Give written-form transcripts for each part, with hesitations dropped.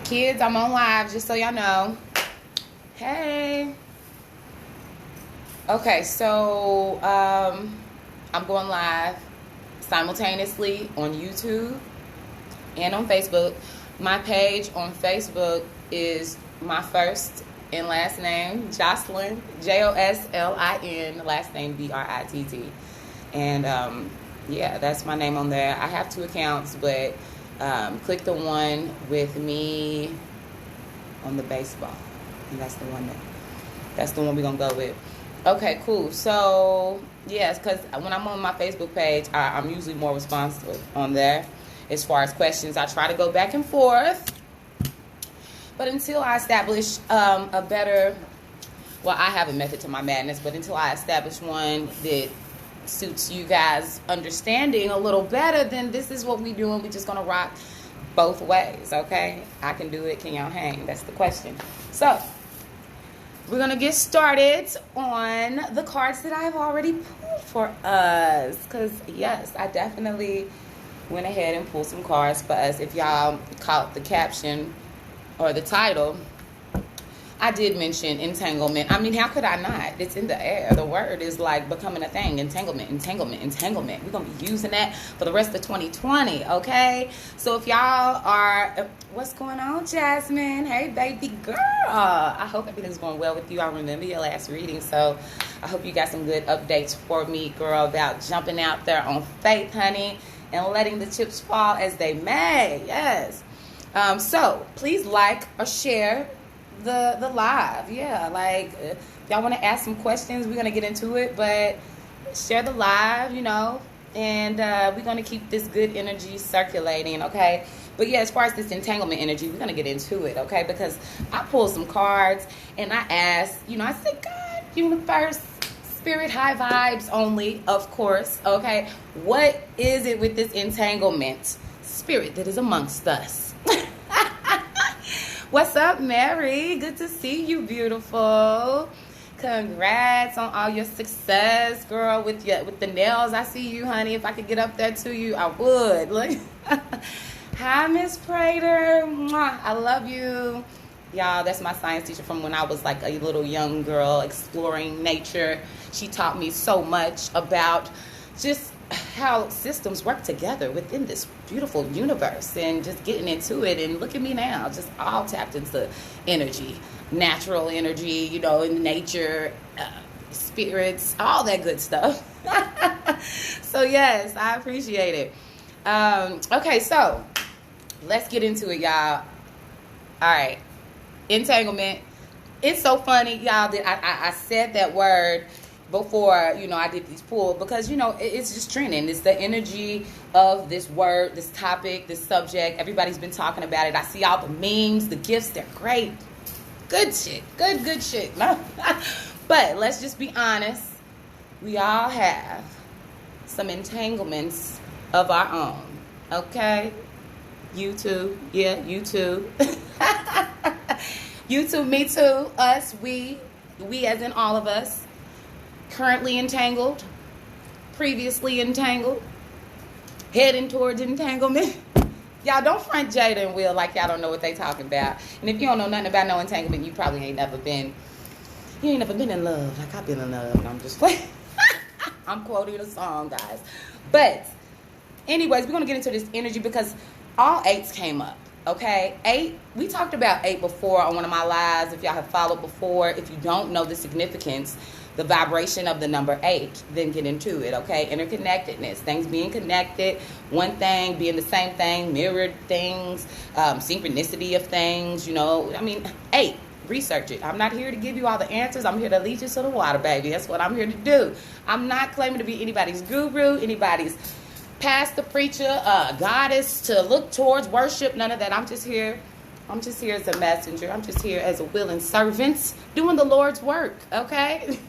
Kids, I'm on live, just so y'all know. Hey. Okay, so I'm going live simultaneously on YouTube and on Facebook. My page on Facebook is my first and last name, Jocelyn, Joslin, last name Britt. And yeah, that's my name on there. I have 2 accounts, but click the one with me on the baseball, and that's the one we're gonna go with. Okay, cool. So yes, because when I'm on my Facebook page, I'm usually more responsive on there as far as questions. I try to go back and forth, but until I establish a better, well, I have a method to my madness, but until I establish one that suits you guys understanding a little better, then this is what we doing. We just gonna rock both ways, okay? I can do it. Can y'all hang? That's the question. So we're gonna get started on the cards that I've already pulled for us, because yes, I definitely went ahead and pulled some cards for us. If y'all caught the caption or the title, I did mention entanglement. I mean, how could I not? It's in the air. The word is like becoming a thing. Entanglement. We're going to be using that for the rest of 2020, okay? So if y'all are, what's going on, Jasmine? Hey, baby girl. I hope everything's going well with you. I remember your last reading, so I hope you got some good updates for me, girl, about jumping out there on faith, honey, and letting the chips fall as they may. Yes. So please like or share the live. Yeah, like if y'all want to ask some questions, we're gonna get into it, but share the live, and we're gonna keep this good energy circulating, okay? But yeah, as far as this entanglement energy, we're gonna get into it, okay? Because I pulled some cards and I asked, I said, God, universe, spirit, high vibes only, of course, okay? What is it with this entanglement spirit that is amongst us? What's up, Mary? Good to see you, beautiful. Congrats on all your success, girl, with the nails. I see you, honey. If I could get up there to you, I would. Look. Hi, Miss Prater. Mwah. I love you. Y'all, that's my science teacher from when I was like a little young girl exploring nature. She taught me so much about just how systems work together within this beautiful universe, and just getting into it. And look at me now, just all tapped into energy, natural energy, in nature, spirits, all that good stuff. So yes, I appreciate it. Okay, so let's get into it, y'all. All right, entanglement. It's so funny, y'all, that I said that word before, I did these pulls, because, it's just trending. It's the energy of this word, this topic, this subject. Everybody's been talking about it. I see all the memes, the gifts. They're great. Good shit. Good shit. But let's just be honest. We all have some entanglements of our own. Okay? You too. Yeah, you too. You too, me too. Us, we as in all of us. Currently entangled, previously entangled, heading towards entanglement. Y'all don't front Jada and Will like y'all don't know what they talking about. And if you don't know nothing about no entanglement, you probably ain't never been in love like I've been in love. And I'm just playing. I'm quoting a song, guys. But anyways, we're going to get into this energy because all 8s came up. Okay, 8, we talked about 8 before on one of my lives. If y'all have followed before, if you don't know the significance, the vibration of the number 8, then get into it, okay? Interconnectedness, things being connected, one thing being the same thing, mirrored things, synchronicity of things, 8, research it. I'm not here to give you all the answers. I'm here to lead you to the water, baby. That's what I'm here to do. I'm not claiming to be anybody's guru, anybody's pastor, preacher, goddess to look towards, worship, none of that. I'm just here as a messenger. I'm just here as a willing servant doing the Lord's work, okay?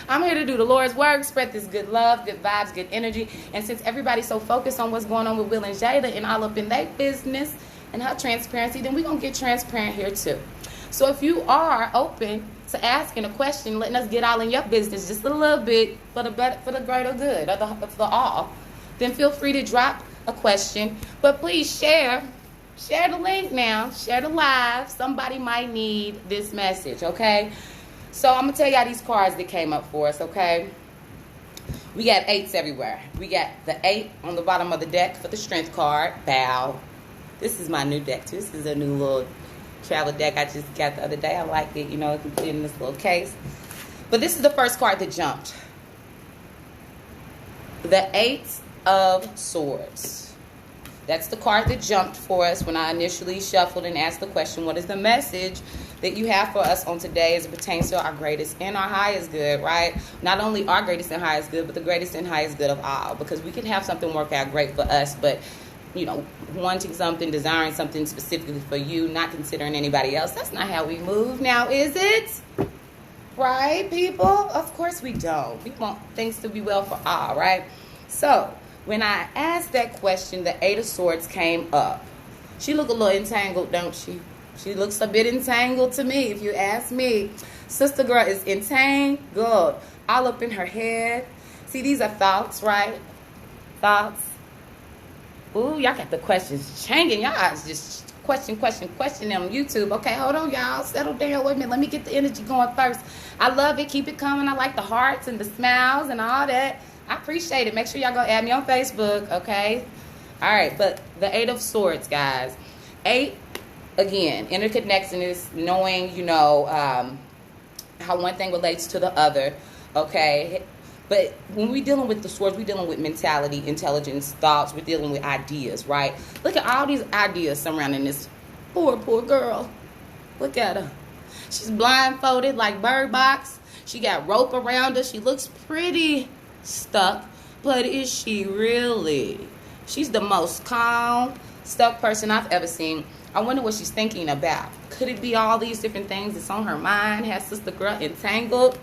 I'm here to do the Lord's work, spread this good love, good vibes, good energy. And since everybody's so focused on what's going on with Will and Jada and all up in their business and her transparency, then we're going to get transparent here too. So if you are open to asking a question, letting us get all in your business just a little bit for the greater good, or for all, then feel free to drop a question. But please share Share the link now. Share the live. Somebody might need this message, okay? So I'm going to tell y'all these cards that came up for us, okay? We got 8s everywhere. We got the 8 on the bottom of the deck for the strength card. Bow. This is my new deck, too. This is a new little travel deck I just got the other day. I like it. You know, it can fit in this little case. But this is the first card that jumped. The 8 of Swords. That's the card that jumped for us when I initially shuffled and asked the question, what is the message that you have for us on today as it pertains to our greatest and our highest good, right? Not only our greatest and highest good, but the greatest and highest good of all. Because we can have something work out great for us, but, you know, wanting something, desiring something specifically for you, not considering anybody else, that's not how we move now, is it? Right, people? Of course we don't. We want things to be well for all, right? So, when I asked that question, the 8 of Swords came up. She look a little entangled, don't she? She looks a bit entangled to me, if you ask me. Sister girl is entangled, all up in her head. See, these are thoughts, right? Thoughts. Ooh, y'all got the questions changing. Y'all just question them on YouTube. Okay, hold on, y'all. Settle down with me. Let me get the energy going first. I love it. Keep it coming. I like the hearts and the smiles and all that. I appreciate it. Make sure y'all go add me on Facebook, okay? All right, but the 8 of Swords, guys. 8, again, interconnectedness, knowing, you know, how one thing relates to the other, okay? But when we're dealing with the swords, we're dealing with mentality, intelligence, thoughts. We're dealing with ideas, right? Look at all these ideas surrounding this poor girl. Look at her. She's blindfolded like Bird Box. She got rope around her. She looks pretty stuck, but is she really? She's the most calm, stuck person I've ever seen. I wonder what she's thinking about. Could it be all these different things that's on her mind? Has Sister Girl entangled?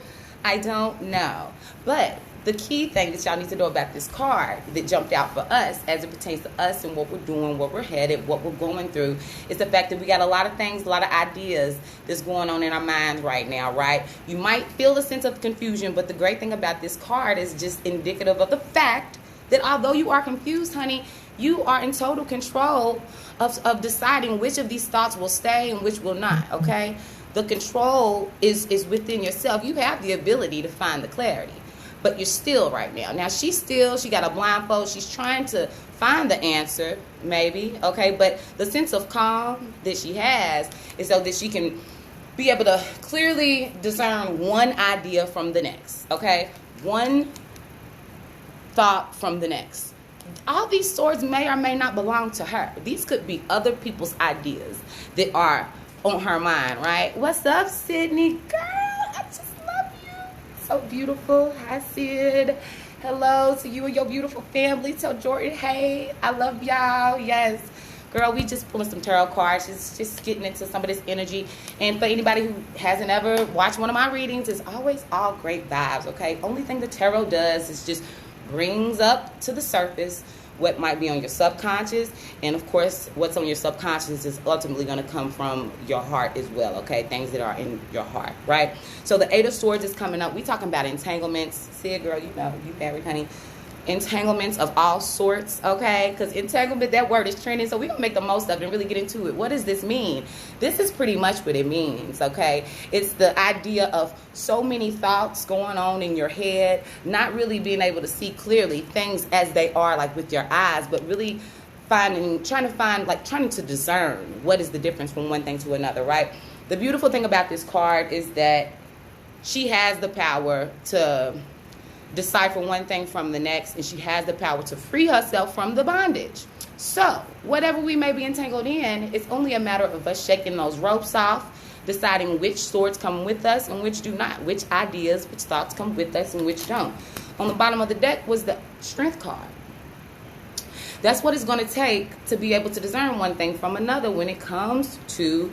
I don't know. But the key thing that y'all need to know about this card that jumped out for us as it pertains to us and what we're doing, where we're headed, what we're going through, is the fact that we got a lot of things, a lot of ideas that's going on in our minds right now, right? You might feel a sense of confusion, but the great thing about this card is just indicative of the fact that although you are confused, honey, you are in total control of deciding which of these thoughts will stay and which will not, okay? The control is within yourself. You have the ability to find the clarity, but you're still right now. Now, she got a blindfold. She's trying to find the answer, maybe, okay? But the sense of calm that she has is so that she can be able to clearly discern one idea from the next, okay? One thought from the next. All these swords may or may not belong to her. These could be other people's ideas that are on her mind, right? What's up, Sydney? Girl, I just love you. So beautiful. Hi, Sid. Hello to you and your beautiful family. Tell Jordan, hey, I love y'all. Yes. Girl, we just pulling some tarot cards, just getting into some of this energy. And for anybody who hasn't ever watched one of my readings, it's always all great vibes, okay? Only thing the tarot does is just brings up to the surface what might be on your subconscious, and of course what's on your subconscious is ultimately going to come from your heart as well, okay? Things that are in your heart, right? So the 8 of Swords is coming up. We talking about entanglements. See it, girl, you know, you married, honey. Entanglements of all sorts, okay? Because entanglement, that word is trending, so we're gonna make the most of it and really get into it. What does this mean? This is pretty much what it means, okay? It's the idea of so many thoughts going on in your head, not really being able to see clearly things as they are, like with your eyes, but really trying to discern what is the difference from one thing to another, right? The beautiful thing about this card is that she has the power to decipher one thing from the next, and she has the power to free herself from the bondage. So whatever we may be entangled in, it's only a matter of us shaking those ropes off, deciding which swords come with us and which do not, which ideas, which thoughts come with us and which don't. On the bottom of the deck was the Strength card. That's what it's going to take to be able to discern one thing from another when it comes to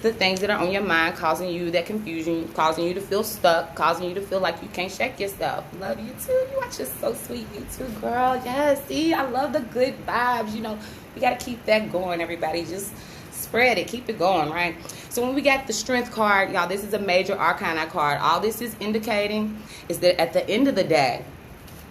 the things that are on your mind, causing you that confusion, causing you to feel stuck, causing you to feel like you can't shake yourself. Love you too. You are just so sweet. You too, girl. Yes, see, I love the good vibes. You know, we got to keep that going, everybody. Just spread it. Keep it going, right? So when we got the Strength card, y'all, this is a major arcana card. All this is indicating is that at the end of the day,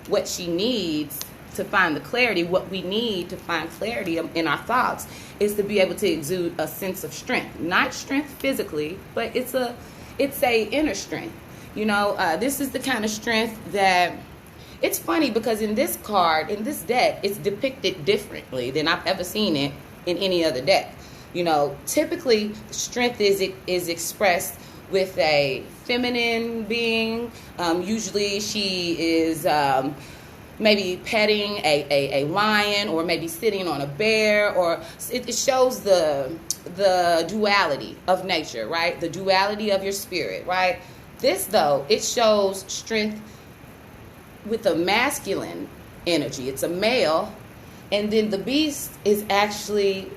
what she needs to find the clarity, what we need to find clarity in our thoughts is to be able to exude a sense of strength. Not strength physically, but it's a inner strength. You know, this is the kind of strength that, it's funny because in this card, in this deck, it's depicted differently than I've ever seen it in any other deck. You know, typically strength is expressed with a feminine being. Usually she is maybe petting a lion, or maybe sitting on a bear, or it shows the duality of nature, right? The duality of your spirit, right? This, though, it shows strength with a masculine energy. It's a male, and then the beast is actually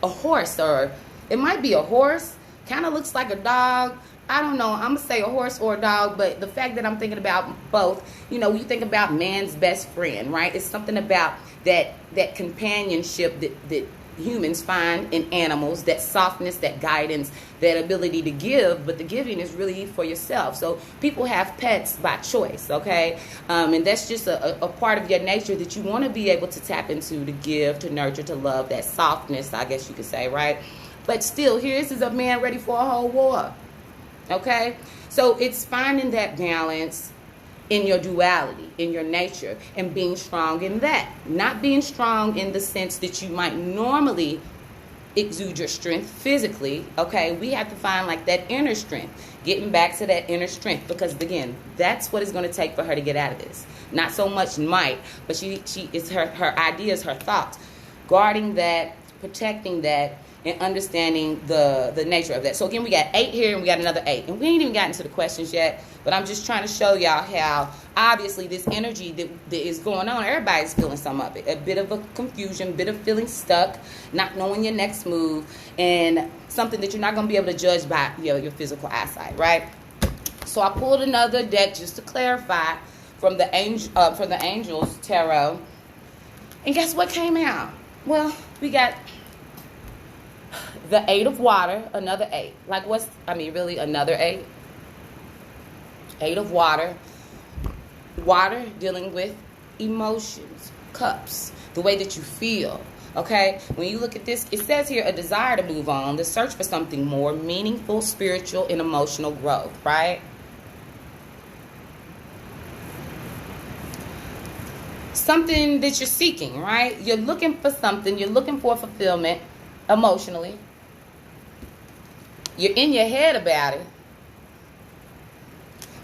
a horse, or it might be a horse, kind of looks like a dog. I don't know, I'm gonna say a horse or a dog, but the fact that I'm thinking about both, you know, you think about man's best friend, right? It's something about that companionship that humans find in animals, that softness, that guidance, that ability to give, but the giving is really for yourself. So people have pets by choice, okay? And that's just a part of your nature that you want to be able to tap into, to give, to nurture, to love, that softness, I guess you could say, right? But still, here this is a man ready for a whole war, okay? So it's finding that balance in your duality, in your nature, and being strong in that. Not being strong in the sense that you might normally exude your strength physically, okay? We have to find like that inner strength, getting back to that inner strength, because again, that's what it's going to take for her to get out of this. Not so much might, but she is her ideas, her thoughts, guarding that, protecting that, and understanding the nature of that. So again, we got 8 here, and we got another 8. And we ain't even gotten to the questions yet, but I'm just trying to show y'all how obviously this energy that is going on, everybody's feeling some of it. A bit of a confusion, a bit of feeling stuck, not knowing your next move, and something that you're not going to be able to judge by your physical eyesight, right? So I pulled another deck just to clarify from the Angels Tarot. And guess what came out? Well, we got the 8 of water, another 8. Like really another 8? 8 of water. Water dealing with emotions, cups, the way that you feel, okay? When you look at this, it says here a desire to move on, the search for something more meaningful, spiritual, and emotional growth, right? Something that you're seeking, right? You're looking for something, you're looking for fulfillment emotionally. You're in your head about it,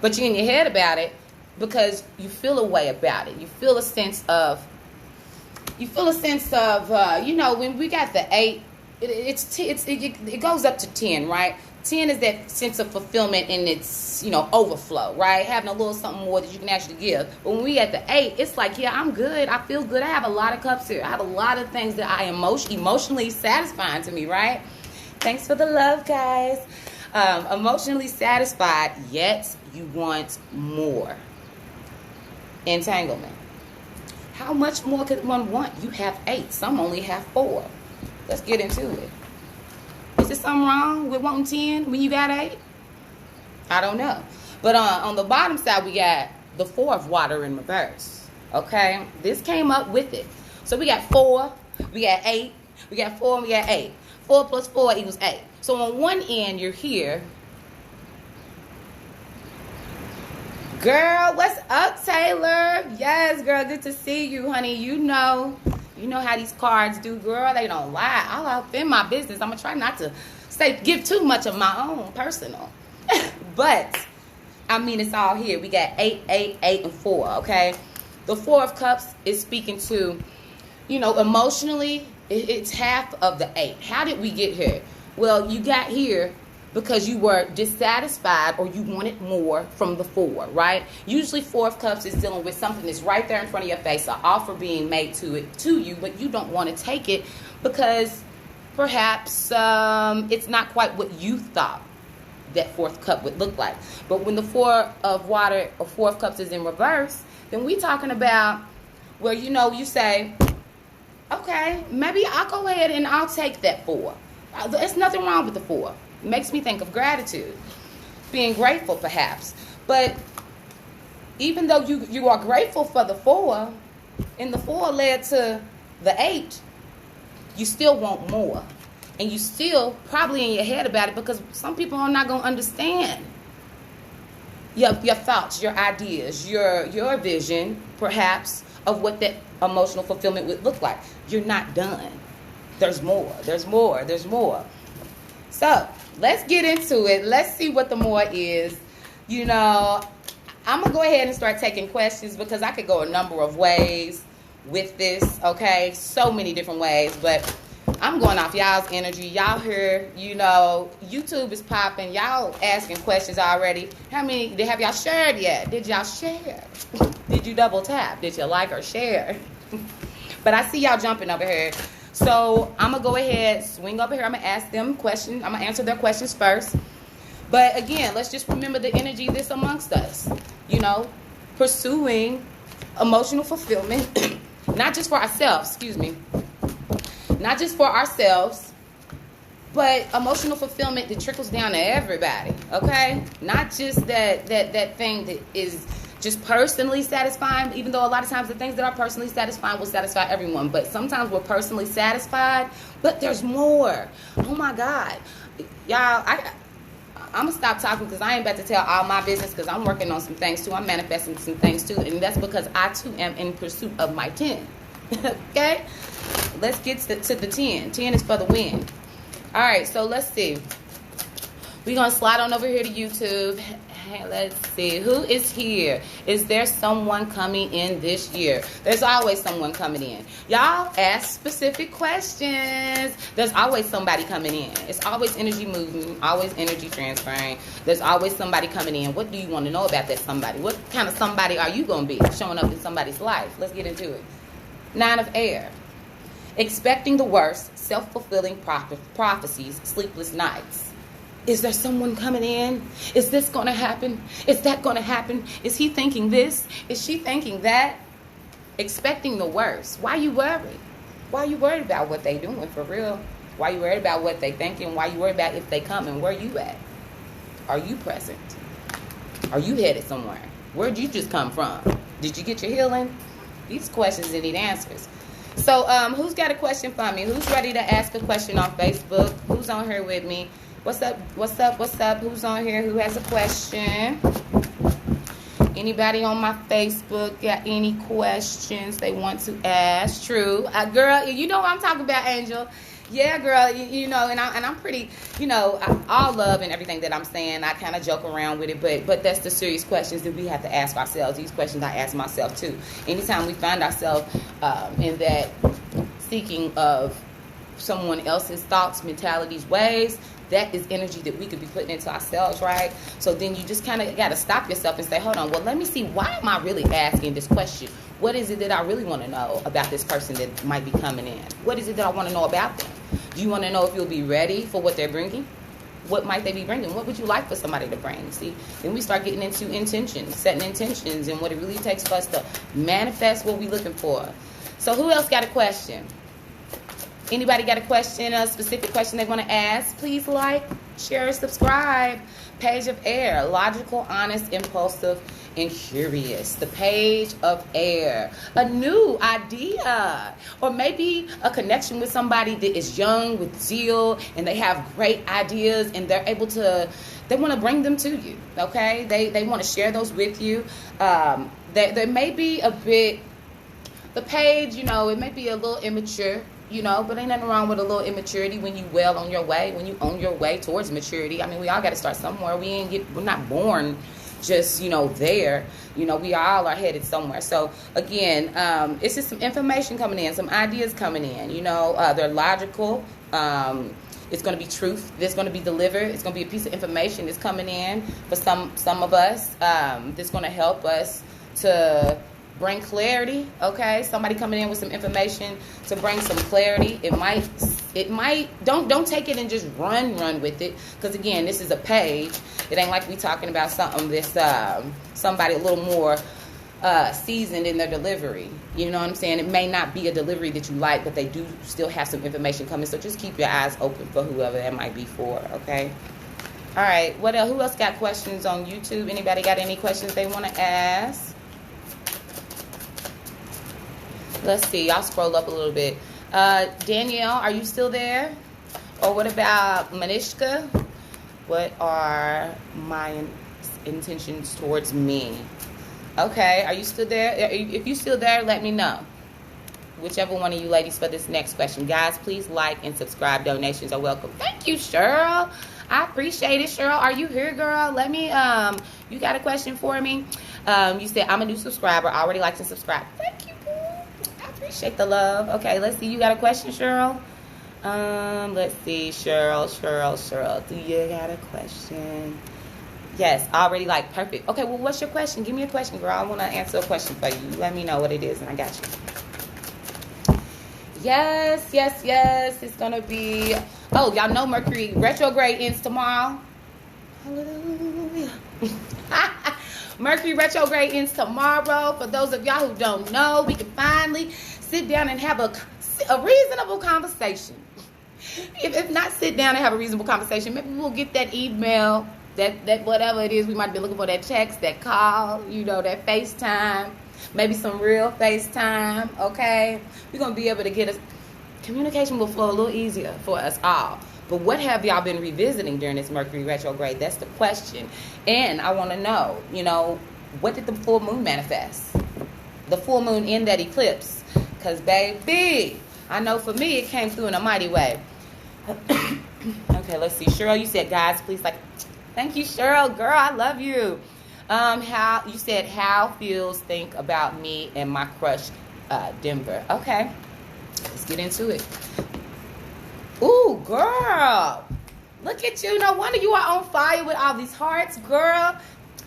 but you're in your head about it because you feel a way about it. You feel a sense of, you know, when we got the 8, it goes up to 10, right? 10 is that sense of fulfillment and its, you know, overflow, right? Having a little something more that you can actually give. But when we at the 8, it's like, yeah, I'm good. I feel good. I have a lot of cups here. I have a lot of things that I am emotionally satisfying to me, right? Thanks for the love, guys. Emotionally satisfied, yet you want more. Entanglement. How much more could one want? You have 8. Some only have 4. Let's get into it. Is there something wrong with wanting 10 when you got 8? I don't know. But on the bottom side, we got the 4 of water in reverse. Okay? This came up with it. So we got 4, we got 8, we got 4, and we got 8. 4 plus 4 equals 8. So on one end, you're here. Girl, what's up, Taylor? Yes, girl, good to see you, honey. You know how these cards do, girl. They don't lie. I'll offend my business. I'm going to try not to give too much of my own personal. But, I mean, it's all here. We got 8, 8, 8, and 4, okay? The 4 of Cups is speaking to, you know, emotionally, it's half of the 8. How did we get here? Well, you got here because you were dissatisfied or you wanted more from the 4, right? Usually 4 of Cups is dealing with something that's right there in front of your face, an offer being made to you, but you don't want to take it because perhaps it's not quite what you thought that 4th cup would look like. But when the 4 of water or 4 of Cups is in reverse, then we talking about where, you know, you say, okay, maybe I'll go ahead and I'll take that 4. There's nothing wrong with the 4. It makes me think of gratitude, being grateful perhaps. But even though you are grateful for the 4, and the 4 led to the 8, you still want more. And you still probably in your head about it, because some people are not going to understand your thoughts, your ideas, your vision, perhaps, of what that emotional fulfillment would look like. You're not done. There's more. There's more. There's more. So let's get into it. Let's see what the more is. You know, I'm going to go ahead and start taking questions, because I could go a number of ways with this, okay? So many different ways, but I'm going off y'all's energy. Y'all here, you know, YouTube is popping. Y'all asking questions already. How many, have y'all shared yet? Did y'all share? Did you double tap? Did you like or share? But I see y'all jumping over here. So I'm going to go ahead, swing over here. I'm going to ask them questions. I'm going to answer their questions first. But again, let's just remember the energy that's amongst us. You know, pursuing emotional fulfillment, not just for ourselves, not just for ourselves, but emotional fulfillment that trickles down to everybody, okay? Not just that thing that is just personally satisfying, even though a lot of times the things that are personally satisfying will satisfy everyone. But sometimes we're personally satisfied, but there's more. Oh my God. Y'all, I'm going to stop talking, because I ain't about to tell all my business, because I'm working on some things too. I'm manifesting some things too. And that's because I too am in pursuit of my 10. Okay? Let's get to the 10. 10 is for the win. All right, so let's see. We're going to slide on over here to YouTube. Let's see. Who is here? Is there someone coming in this year? There's always someone coming in. Y'all ask specific questions. There's always somebody coming in. It's always energy moving, always energy transferring. There's always somebody coming in. What do you want to know about that somebody? What kind of somebody are you going to be showing up in somebody's life? Let's get into it. 9 of air. Expecting the worst, self-fulfilling prophecies, sleepless nights. Is there someone coming in? Is this going to happen? Is that going to happen? Is he thinking this? Is she thinking that? Expecting the worst. Why you worried? Why you worried about what they doing for real? Why you worried about what they thinking? Why you worried about if they come and where you at? Are you present? Are you headed somewhere? Where'd you just come from? Did you get your healing? These questions need answers. So who's got a question for me? Who's ready to ask a question on Facebook? Who's on here with me? What's up? What's up? What's up? Who's on here? Who has a question? Anybody on my Facebook got any questions they want to ask? True. Girl, you know what I'm talking about, Angel. Yeah, girl, you know, and I'm pretty, you know, all love and everything that I'm saying. I kind of joke around with it, but that's the serious questions that we have to ask ourselves. These questions I ask myself, too. Anytime we find ourselves in that seeking of someone else's thoughts, mentalities, ways, that is energy that we could be putting into ourselves, right? So then you just kind of got to stop yourself and say, hold on, well, let me see, why am I really asking this question? What is it that I really want to know about this person that might be coming in? What is it that I want to know about them? Do you want to know if you'll be ready for what they're bringing? What might they be bringing? What would you like for somebody to bring? See, then we start getting into intentions, setting intentions, and what it really takes for us to manifest what we're looking for. So who else got a question? Anybody got a question, a specific question they want to ask? Please like, share, subscribe. Page of Air, logical, honest, impulsive, and curious. The Page of Air. A new idea. Or maybe a connection with somebody that is young, with zeal, and they have great ideas, and they're able to, they want to bring them to you, okay? They want to share those with you. There may be a bit, the page, you know, it may be a little immature, you know, but ain't nothing wrong with a little immaturity when you well on your way, when you on your way towards maturity. I mean, we all got to start somewhere. We're not born just, you know, there. You know, we all are headed somewhere. So, again, it's just some information coming in, some ideas coming in. You know, they're logical. It's going to be truth that's going to be delivered. It's going to be a piece of information that's coming in for some of us that's going to help us to bring clarity, okay? Somebody coming in with some information to bring some clarity. It might, don't take it and just run with it. Because, again, this is a page. It ain't like we talking about something that's somebody a little more seasoned in their delivery. You know what I'm saying? It may not be a delivery that you like, but they do still have some information coming. So just keep your eyes open for whoever that might be for, okay? All right, what else? Who else got questions on YouTube? Anybody got any questions they want to ask? Let's see. I'll scroll up a little bit. Danielle, are you still there? Or what about Manishka? What are my intentions towards me? Okay, are you still there? If you're still there, let me know. Whichever one of you ladies for this next question. Guys, please like and subscribe. Donations are welcome. Thank you, Cheryl. I appreciate it. Cheryl, are you here, girl? Let me, you got a question for me? You said, I'm a new subscriber. I already like to subscribe. Thank you, boo. I appreciate the love. Okay, let's see. You got a question, Cheryl? Let's see. Cheryl. Do you got a question? Yes, already like perfect. Okay, well, what's your question? Give me a question, girl. I want to answer a question for you. Let me know what it is, and I got you. Yes. It's going to be... Oh, y'all know Mercury retrograde ends tomorrow. Hallelujah. Mercury retrograde ends tomorrow. For those of y'all who don't know, we can finally sit down and have a reasonable conversation. If not sit down and have a reasonable conversation, maybe we'll get that email, that whatever it is we might be looking for, that text, that call, that FaceTime, maybe some real FaceTime, okay? We're going to be able to get us, communication will flow a little easier for us all. But what have y'all been revisiting during this Mercury retrograde? That's the question. And I want to know, what did the full moon manifest? The full moon in that eclipse. Because, baby, I know for me it came through in a mighty way. Okay, let's see. Cheryl, you said, guys, please like... Thank you, Cheryl. Girl, I love you. How you said, how feels think about me and my crush, Denver. Okay, let's get into it. Ooh, girl. Look at you. No wonder you are on fire with all these hearts, girl.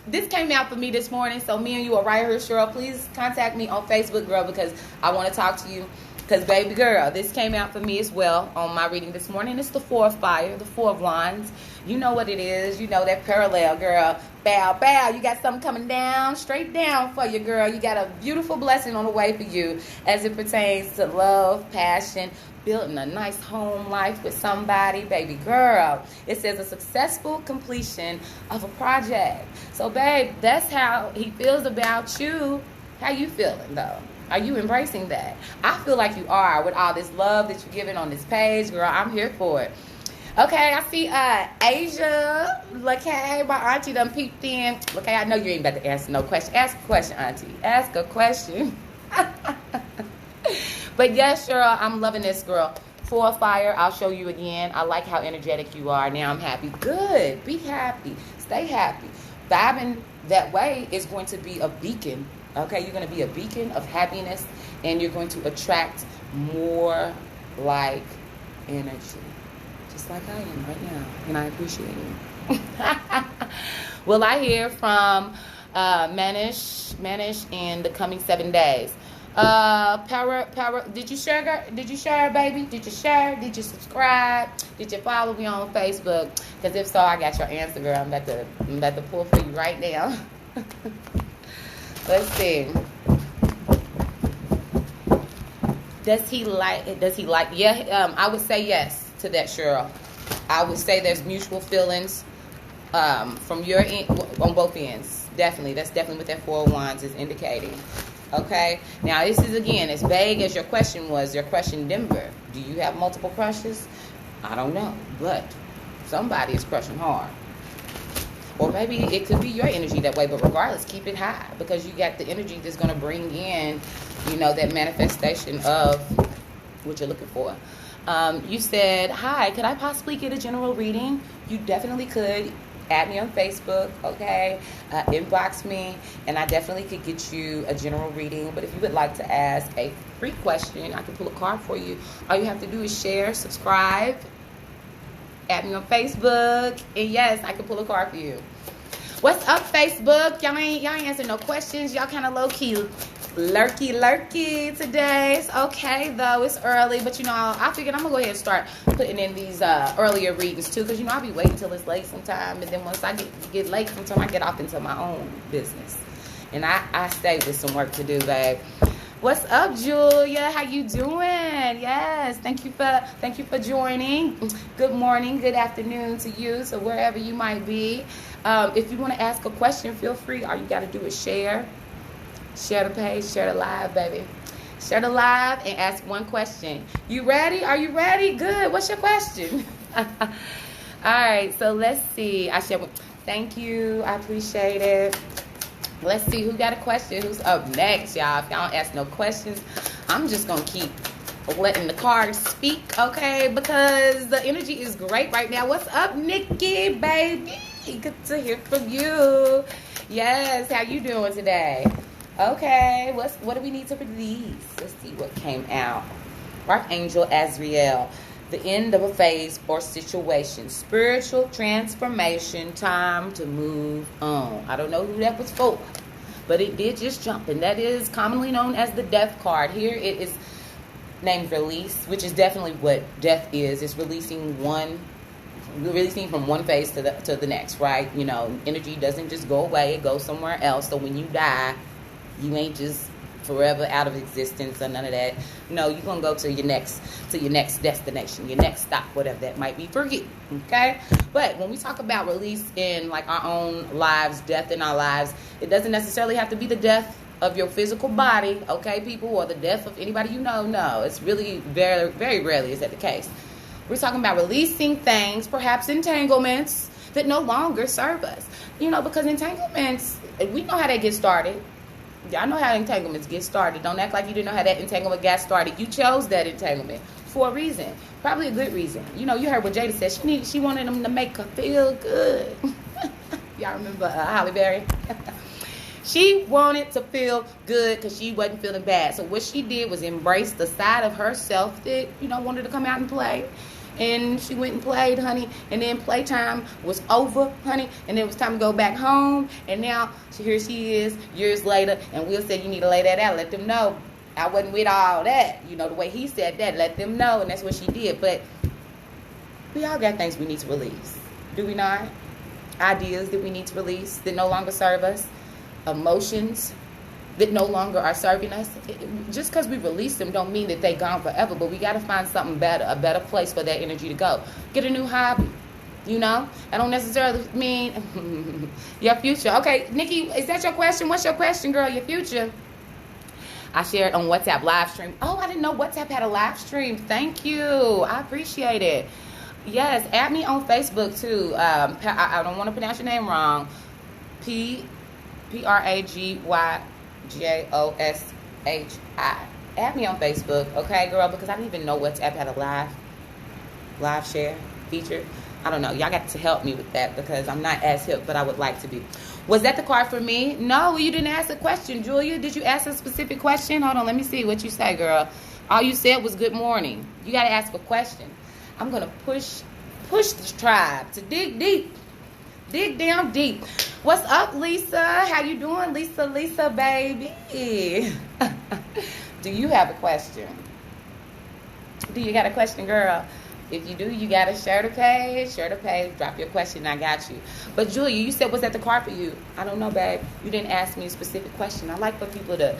This came out for me this morning, so me and you are right here, Cheryl. Please contact me on Facebook, girl, because I want to talk to you. Because, baby girl, this came out for me as well on my reading this morning. It's the Four of Fire, the Four of Wands. You know what it is. You know that parallel, girl. Bow, bow. You got something coming down, straight down for you, girl. You got a beautiful blessing on the way for you as it pertains to love, passion, building a nice home life with somebody, baby girl. It says a successful completion of a project. So, babe, that's how he feels about you. How you feeling, though? Are you embracing that? I feel like you are with all this love that you're giving on this page, girl. I'm here for it. Okay, I see Asia. Okay, my auntie done peeped in. Okay, I know you ain't about to answer no question. Ask a question, auntie. Ask a question. But yes, Cheryl, I'm loving this, girl. Four of Fire, I'll show you again. I like how energetic you are. Now I'm happy. Good. Be happy. Stay happy. Vibing that way is going to be a beacon. Okay, you're going to be a beacon of happiness, and you're going to attract more like energy, just like I am right now, and I appreciate it. Will I hear from Manish in the coming 7 days? Power, did you share, baby? Did you share? Did you subscribe? Did you follow me on Facebook? Because if so, I got your answer, girl. I'm about to pull for you right now. Let's see. Does he like? Yeah, I would say yes to that, Cheryl. I would say there's mutual feelings from your end, on both ends. Definitely. That's definitely what that Four of Wands is indicating. Okay? Now, this is, again, as vague as your question was. Your question, Denver. Do you have multiple crushes? I don't know. But somebody is crushing hard. Or maybe it could be your energy that way, but regardless, keep it high, because you got the energy that's going to bring in, that manifestation of what you're looking for. You said, hi, could I possibly get a general reading? You definitely could. Add me on Facebook, okay? Inbox me, and I definitely could get you a general reading. But if you would like to ask a free question, I can pull a card for you. All you have to do is share, subscribe, add me on Facebook, and yes, I can pull a card for you. What's up, Facebook? Y'all ain't answering no questions. Y'all kind of low-key lurky today. It's okay, though. It's early, but, I figured I'm going to go ahead and start putting in these earlier readings, too, because, I'll be waiting till it's late sometime, and then once I get late sometime, I get off into my own business. And I stay with some work to do, babe. What's up, Julia? How you doing? Yes, thank you for joining. Good morning, good afternoon to you, so wherever you might be. If you want to ask a question, feel free. All you got to do is share the page, share the live, baby. Share the live and ask one question. You ready? Are you ready? Good. What's your question? All right, so let's see. Thank you. I appreciate it. Let's see who got a question. Who's up next, y'all? If y'all don't ask no questions, I'm just going to keep letting the cards speak, okay? Because the energy is great right now. What's up, Nikki, baby? Good to hear from you. Yes, how you doing today? Okay, what do we need to release? Let's see what came out. Archangel Azrael. The end of a phase or situation. Spiritual transformation. Time to move on. I don't know who that was for, but it did just jump. And that is commonly known as the death card. Here it is named release, which is definitely what death is. It's releasing from one phase to the next, right? You know, energy doesn't just go away. It goes somewhere else. So when you die, you ain't just forever out of existence or none of that. No, you're gonna go to your next destination, your next stop, whatever that might be for you. Okay? But when we talk about release in like our own lives, death in our lives, it doesn't necessarily have to be the death of your physical body, okay, people, or the death of anybody you know. No, it's really very, very rarely is that the case. We're talking about releasing things, perhaps entanglements that no longer serve us. You know, because entanglements, we know how they get started. Y'all know how entanglements get started. Don't act like you didn't know how that entanglement got started. You chose that entanglement for a reason. Probably a good reason. You know, you heard what Jada said. She wanted them to make her feel good. Y'all remember Halle Berry? She wanted to feel good because she wasn't feeling bad. So what she did was embrace the side of herself that, you know, wanted to come out and play. And she went and played, honey. And then playtime was over, honey. And it was time to go back home. And now here she is years later. And Will said, you need to lay that out. Let them know I wasn't with all that. You know, the way he said that. Let them know. And that's what she did. But we all got things we need to release. Do we not? Ideas that we need to release that no longer serve us. Emotions that no longer are serving us. Just because we release them don't mean that they're gone forever, but we got to find something better, a better place for that energy to go. Get a new hobby, you know? I don't necessarily mean your future. Okay, Nikki, is that your question? What's your question, girl? Your future? I shared on WhatsApp live stream. Oh, I didn't know WhatsApp had a live stream. Thank you. I appreciate it. Yes, add me on Facebook too. I don't want to pronounce your name wrong. PRAGYJOSHI. Add me on Facebook, okay, girl? Because I didn't even know WhatsApp had a live share feature. I don't know. Y'all got to help me with that because I'm not as hip, but I would like to be. Was that the card for me? No, you didn't ask a question, Julia. Did you ask a specific question? Hold on, let me see what you say, girl. All you said was good morning. You got to ask a question. I'm going to push the tribe to dig deep. Dig down deep. What's up, Lisa? How you doing, Lisa, baby? Do you have a question? Do you got a question, girl? If you do, you got to share the page. Drop your question. I got you. But Julia, you said, was that the card for you? I don't know, babe. You didn't ask me a specific question. I like for people to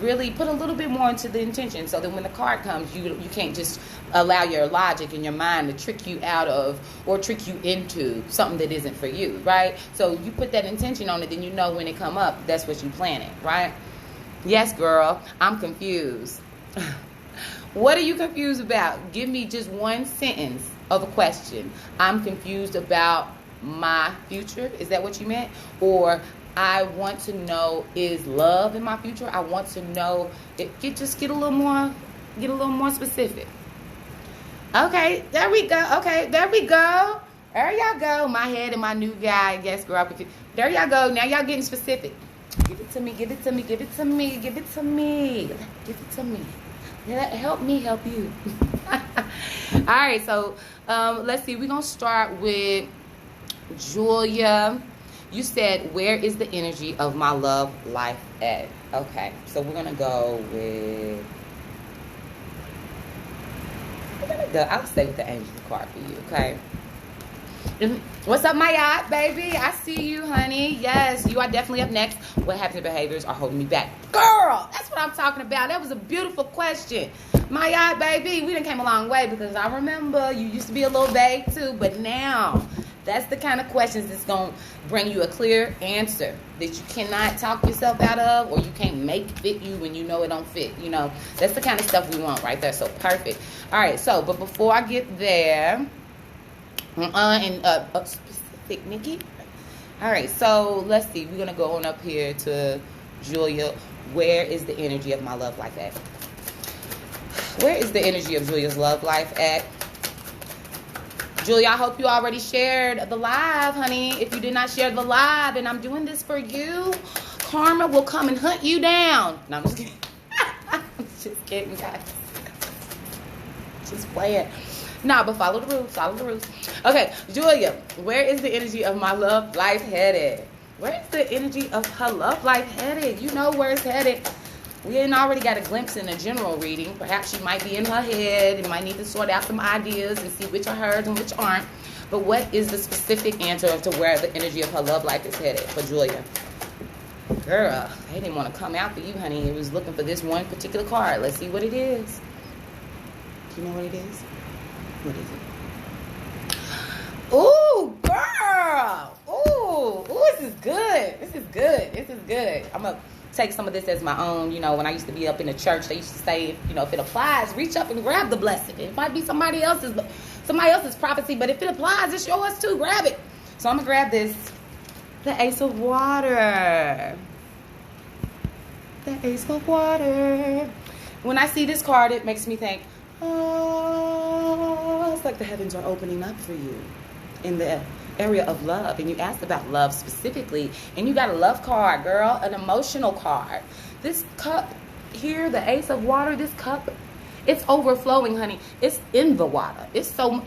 really put a little bit more into the intention so that when the card comes, you can't just allow your logic and your mind to trick you out of or trick you into something that isn't for you, right? So you put that intention on it, then you know when it come up, that's what you planning, right? Yes, girl. I'm confused. What are you confused about? Give me just one sentence of a question. I'm confused about my future. Is that what you meant? Or I want to know, is love in my future? I want to know. Just get a little more specific. Okay, there we go. There y'all go. My head and my new guy, I guess, grew up with you. There y'all go. Now y'all getting specific. Give it to me. Help me help you. All right, so let's see. We're going to start with Julia. You said, where is the energy of my love life at? Okay, so we're going to go with... I'll stay with the angel card for you, okay? What's up, my yacht, baby? I see you, honey. Yes, you are definitely up next. What habits and behaviors are holding me back? Girl, that's what I'm talking about. That was a beautiful question. My yacht, baby, we done came a long way because I remember you used to be a little vague too, but now That's the kind of questions that's going to bring you a clear answer that you cannot talk yourself out of, or you can't make fit you when you know it don't fit. You know, that's the kind of stuff we want right there. So perfect. All right. So, but before I get there, specific, Nikki. All right. So let's see. We're going to go on up here to Julia. Where is the energy of my love life at? Where is the energy of Julia's love life at? Julia, I hope you already shared the live, honey. If you did not share the live, and I'm doing this for you, karma will come and hunt you down. No, I'm just kidding. I'm just kidding, guys. Just playing. No, but follow the rules. Follow the rules. Okay, Julia, where is the energy of my love life headed? Where is the energy of her love life headed? You know where it's headed. We already got a glimpse in a general reading. Perhaps she might be in her head and might need to sort out some ideas and see which are hers and which aren't. But what is the specific answer as to where the energy of her love life is headed for Julia? Girl, they didn't want to come out for you, honey. It was looking for this one particular card. Let's see what it is. Do you know what it is? What is it? Ooh, girl. Ooh, this is good. This is good. This is good. I'm going to take some of this as my own. You know, when I used to be up in the church, they used to say, you know, if it applies, reach up and grab the blessing. It might be somebody else's prophecy, but if it applies, it's yours too. Grab it. So I'm gonna grab this, the Ace of Water. The Ace of Water. When I see this card, it makes me think, oh, it's like the heavens are opening up for you in the area of love. And you asked about love specifically, and you got a love card, girl, an emotional card. This cup here, the Ace of Water, this cup, it's overflowing, honey. It's in the water. It's so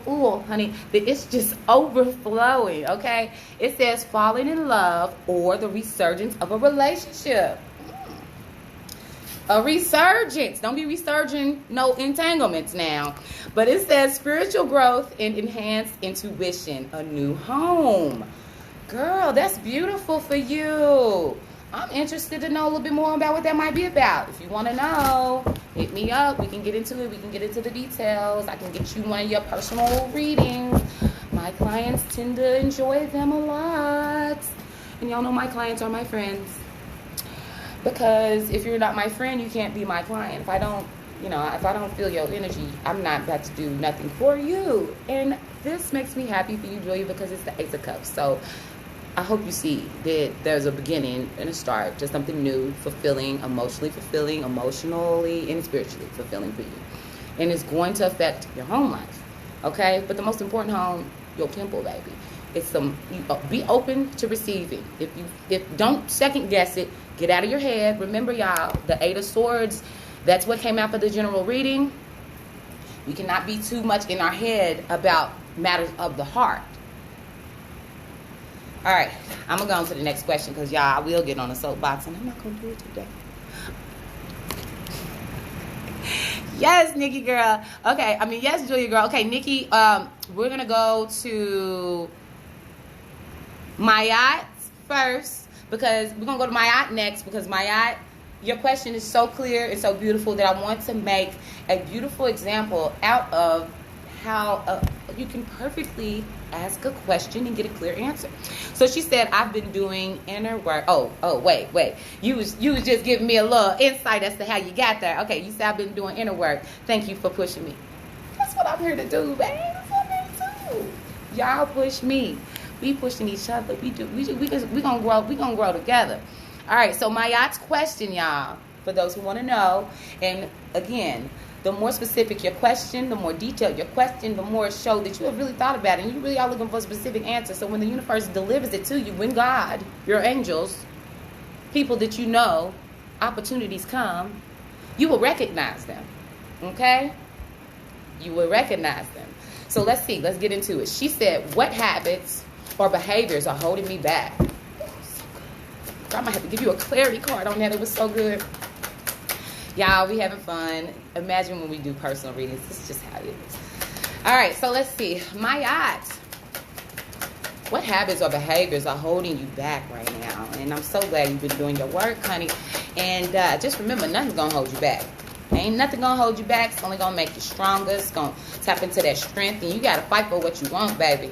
full, honey, that it's just overflowing. Okay, it says falling in love or the resurgence of a relationship. A resurgence. Don't be resurging no entanglements now. But it says spiritual growth and enhanced intuition. A new home. Girl, that's beautiful for you. I'm interested to know a little bit more about what that might be about. If you want to know, hit me up. We can get into it. We can get into the details. I can get you one of your personal readings. My clients tend to enjoy them a lot. And y'all know my clients are my friends. Because if you're not my friend, you can't be my client. If I don't feel your energy, I'm not about to do nothing for you. And this makes me happy for you, Julia, because it's the Ace of Cups. So I hope you see that there's a beginning and a start to something new, fulfilling, emotionally and spiritually fulfilling for you. And it's going to affect your home life, okay? But the most important home, your temple, baby. It's be open to receiving. If don't second guess it. Get out of your head. Remember, y'all, the Eight of Swords, that's what came out for the general reading. We cannot be too much in our head about matters of the heart. All right, I'm going to go on to the next question because, y'all, I will get on a soapbox, and I'm not going to do it today. Yes, Nikki girl. Okay, yes, Julia girl. Okay, Nikki, we're going to go to Mayat first. Because we're going to go to Mayat next. Because Mayat, your question is so clear and so beautiful that I want to make a beautiful example out of how you can perfectly ask a question and get a clear answer. So she said, I've been doing inner work. Oh, wait. You was just giving me a little insight as to how you got there. Okay, you said I've been doing inner work. Thank you for pushing me. That's what I'm here to do, babe. That's what I'm here to do. Y'all push me. We pushing each other. We gonna grow. We gonna grow together. All right. So Mayat's question, y'all, for those who want to know, and again, the more specific your question, the more detailed your question, the more it shows that you have really thought about it, and you really are looking for a specific answer. So when the universe delivers it to you, when God, your angels, people that you know, opportunities come, you will recognize them. Okay? You will recognize them. So let's see. Let's get into it. She said, what habits or behaviors are holding me back? Oh, so good. I might have to give you a clarity card on that. It was so good. Y'all, we having fun. Imagine when we do personal readings. This is just how it is. All right, so let's see. Mayat, what habits or behaviors are holding you back right now? And I'm so glad you've been doing your work, honey. And just remember, nothing's going to hold you back. Ain't nothing going to hold you back. It's only going to make you stronger. It's going to tap into that strength. And you got to fight for what you want, baby.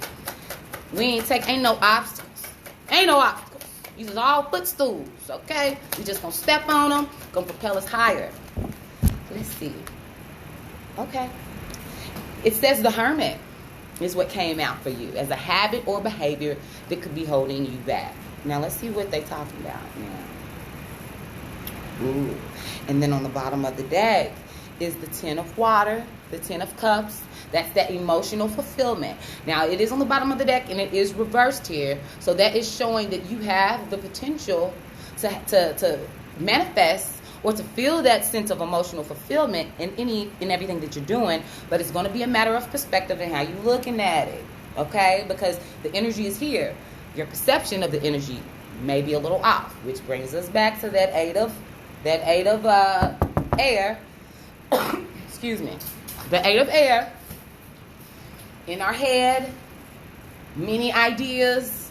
Ain't no obstacles. Ain't no obstacles. These is all footstools, okay? We just gonna step on them, gonna propel us higher. Let's see. Okay. It says the Hermit is what came out for you as a habit or behavior that could be holding you back. Now let's see what they're talking about now. Ooh. And then on the bottom of the deck is the Ten of Water, the Ten of Cups. That's that emotional fulfillment. Now it is on the bottom of the deck and it is reversed here. So that is showing that you have the potential to manifest or to feel that sense of emotional fulfillment in everything that you're doing, but it's going to be a matter of perspective and how you're looking at it, okay? Because the energy is here. Your perception of the energy may be a little off, which brings us back to that eight of air. Excuse me. The eight of air in our head, many ideas.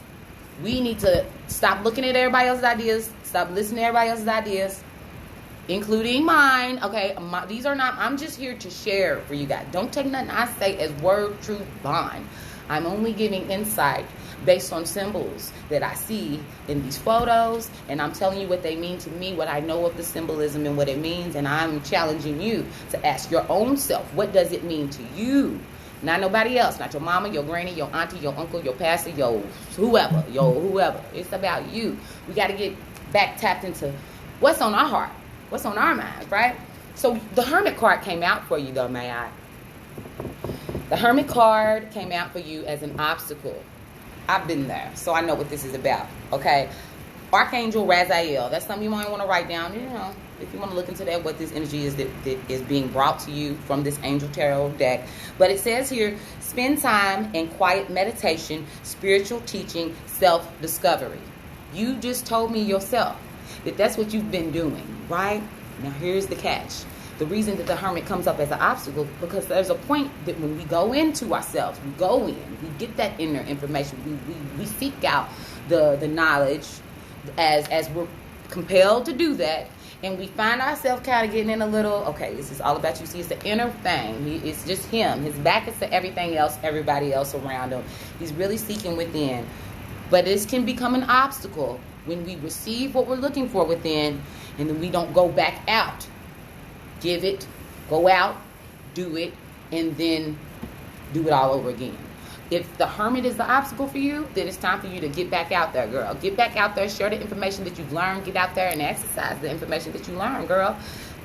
We need to stop looking at everybody else's ideas, stop listening to everybody else's ideas, including mine, okay? These are not, I'm just here to share for you guys. Don't take nothing I say as word, truth, bond. I'm only giving insight based on symbols that I see in these photos, and I'm telling you what they mean to me, what I know of the symbolism and what it means, and I'm challenging you to ask your own self, what does it mean to you? Not nobody else, not your mama, your granny, your auntie, your uncle, your pastor, your whoever. It's about you. We got to get back tapped into what's on our heart. What's on our minds, right? So the Hermit card came out for you, though, may I? The Hermit card came out for you as an obstacle. I've been there, so I know what this is about, okay? Archangel Raziel. That's something you might want to write down, you know, if you want to look into that, what this energy is that is being brought to you from this Angel Tarot deck. But it says here, spend time in quiet meditation, spiritual teaching, self-discovery. You just told me yourself that that's what you've been doing, right? Now here's the catch. The reason that the Hermit comes up as an obstacle, because there's a point that when we go into ourselves, we go in, we get that inner information, we seek out the knowledge as we're compelled to do that, and we find ourselves kind of getting in a little, okay, this is all about you. See, it's the inner thing. It's just him. His back is to everything else, everybody else around him. He's really seeking within. But this can become an obstacle when we receive what we're looking for within, and then we don't go back out. Give it, go out, do it, and then do it all over again. If the Hermit is the obstacle for you, then it's time for you to get back out there, girl. Get back out there, share the information that you've learned, get out there and exercise the information that you learned, girl.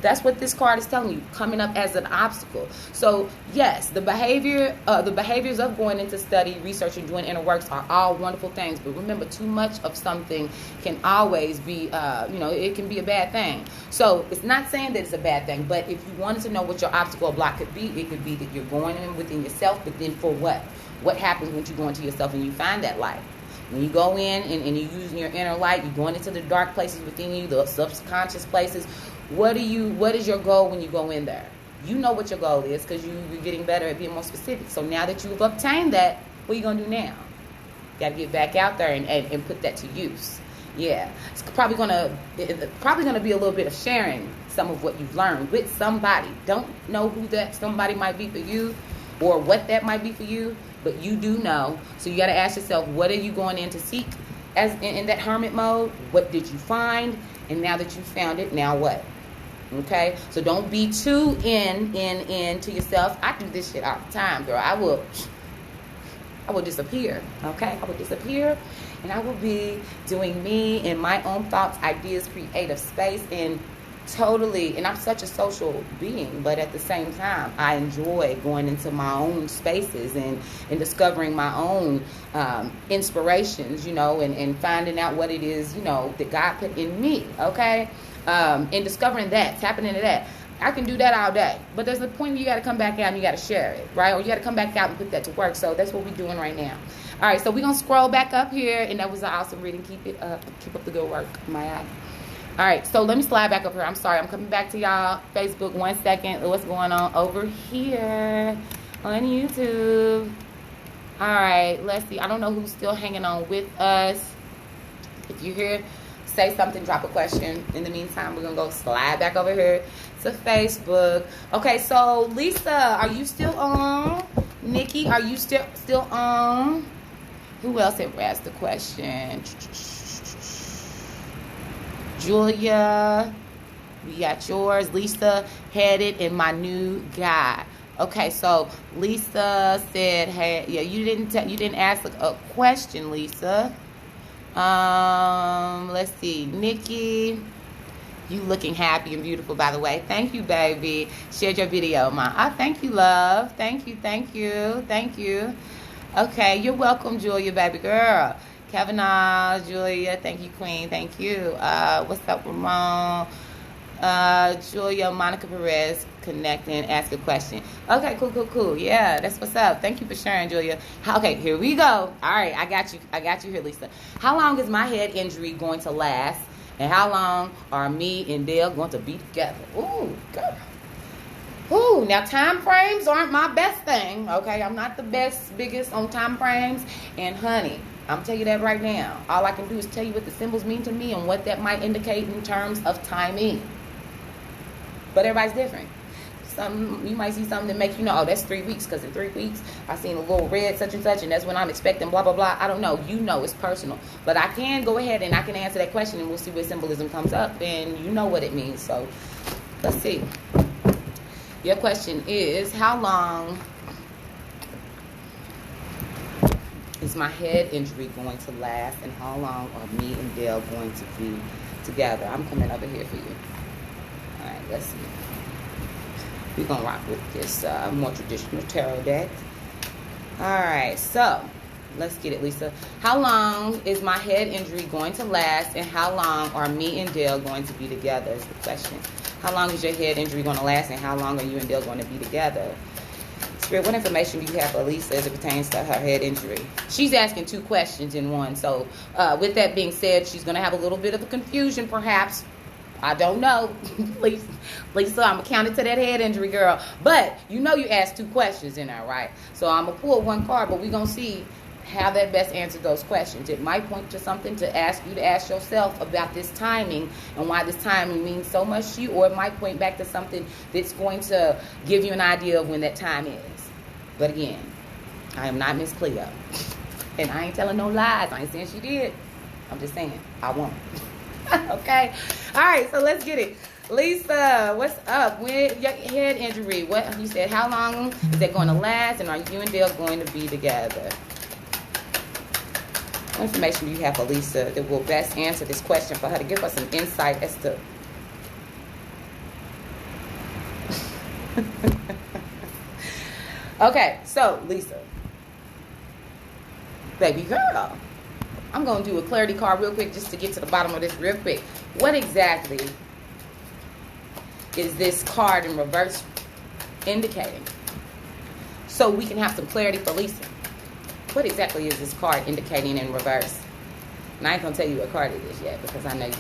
That's what this card is telling you, coming up as an obstacle. So, yes, the behaviors of going into study, research, and doing inner works are all wonderful things. But remember, too much of something can always be, it can be a bad thing. So, it's not saying that it's a bad thing. But if you wanted to know what your obstacle or block could be, it could be that you're going in within yourself, but then for what? What happens when you go into yourself and you find that light? When you go in and you're using your inner light, you're going into the dark places within you, the subconscious places. What is your goal when you go in there? You know what your goal is because you're getting better at being more specific. So now that you've obtained that, what are you going to do now? You got to get back out there and put that to use. Yeah. It's probably going to be a little bit of sharing some of what you've learned with somebody. Don't know who that somebody might be for you or what that might be for you, but you do know. So you got to ask yourself, what are you going in to seek as in that hermit mode? What did you find? And now that you found it, now what? Okay? So don't be too in to yourself. I do this shit all the time, girl. I will disappear. Okay? I will disappear and I will be doing me and my own thoughts, ideas, creative space, and I'm such a social being, but at the same time, I enjoy going into my own spaces and discovering my own inspirations, and finding out what it is, that God put in me, okay? And discovering that, tapping into that. I can do that all day, but there's a point where you got to come back out and you got to share it, right? Or you got to come back out and put that to work. So that's what we're doing right now. All right, so we're going to scroll back up here, and that was an awesome reading. Keep it up. Keep up the good work, my eye. All right, so let me slide back up here. I'm sorry, I'm coming back to y'all. Facebook, 1 second. What's going on over here on YouTube? All right, let's see. I don't know who's still hanging on with us. If you're here, say something, drop a question. In the meantime, we're going to go slide back over here to Facebook. Okay, so Lisa, are you still on? Nikki, are you still on? Who else ever asked the question? Julia, we got yours. Lisa, headed in my new guy. Okay, so Lisa said, "Hey, yeah, you didn't ask a question, Lisa." Let's see, Nikki, you looking happy and beautiful, by the way. Thank you, baby. Shared your video, Ma. Thank you, love. Thank you. Okay, you're welcome, Julia, baby girl. Kavanaugh, Julia, thank you, Queen. Thank you. What's up, Ramon? Julia, Monica Perez, connecting, ask a question. Okay, cool. Yeah, that's what's up. Thank you for sharing, Julia. Okay, here we go. All right, I got you here, Lisa. How long is my head injury going to last? And how long are me and Dale going to be together? Ooh, girl. Ooh, now time frames aren't my best thing, okay? I'm not the biggest on time frames. And honey, I'm telling you that right now. All I can do is tell you what the symbols mean to me and what that might indicate in terms of timing. But everybody's different. You might see something that makes you know, oh, that's 3 weeks, because in 3 weeks I seen a little red such and such, and that's when I'm expecting blah blah blah. I don't know. You know, it's personal. But I can go ahead and I can answer that question, and we'll see what symbolism comes up, and you know what it means. So let's see. Your question is, how long is my head injury going to last, and how long are me and Dale going to be together? I'm coming over here for you. All right, let's see. We're going to rock with this more traditional tarot deck. All right, so let's get it, Lisa. How long is my head injury going to last, and how long are me and Dale going to be together is the question. How long is your head injury going to last, and how long are you and Dale going to be together? Spirit, what information do you have for Lisa as it pertains to her head injury? She's asking 2 questions in one. So with that being said, she's going to have a little bit of a confusion perhaps. I don't know. Lisa, I'm accounted to that head injury, girl. But you know you asked 2 questions in there, right? So I'm going to pull 1 card, but we're going to see how that best answers those questions. It might point to something to ask you to ask yourself about this timing and why this timing means so much to you, or it might point back to something that's going to give you an idea of when that time is. But again, I am not Miss Cleo. And I ain't telling no lies. I ain't saying she did. I'm just saying I won't. Okay? All right, so let's get it. Lisa, what's up with your head injury? What you said, how long is that going to last, and are you and Dale going to be together? What information do you have for Lisa that will best answer this question for her to give us some insight as to... Okay, so Lisa, baby girl, I'm going to do a clarity card real quick just to get to the bottom of this real quick. What exactly is this card in reverse indicating? So we can have some clarity for Lisa. What exactly is this card indicating in reverse? And I ain't going to tell you what card it is yet, because I know you.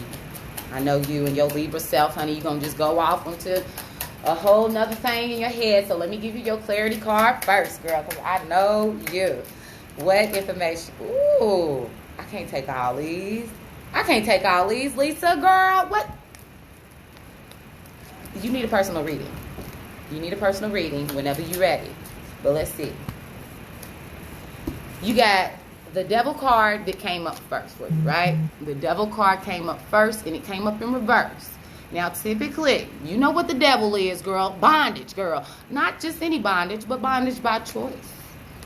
I know you and your Libra self, honey. You're going to just go off into a whole nother thing in your head. So let me give you your clarity card first, girl, because I know you. What information? Ooh, I can't take all these. I can't take all these, Lisa, girl. What? You need a personal reading. You need a personal reading whenever you're ready. But let's see. You got the Devil card that came up first for you, right? The Devil card came up first, and it came up in reverse. Now, typically, you know what the devil is, girl. Bondage, girl. Not just any bondage, but bondage by choice.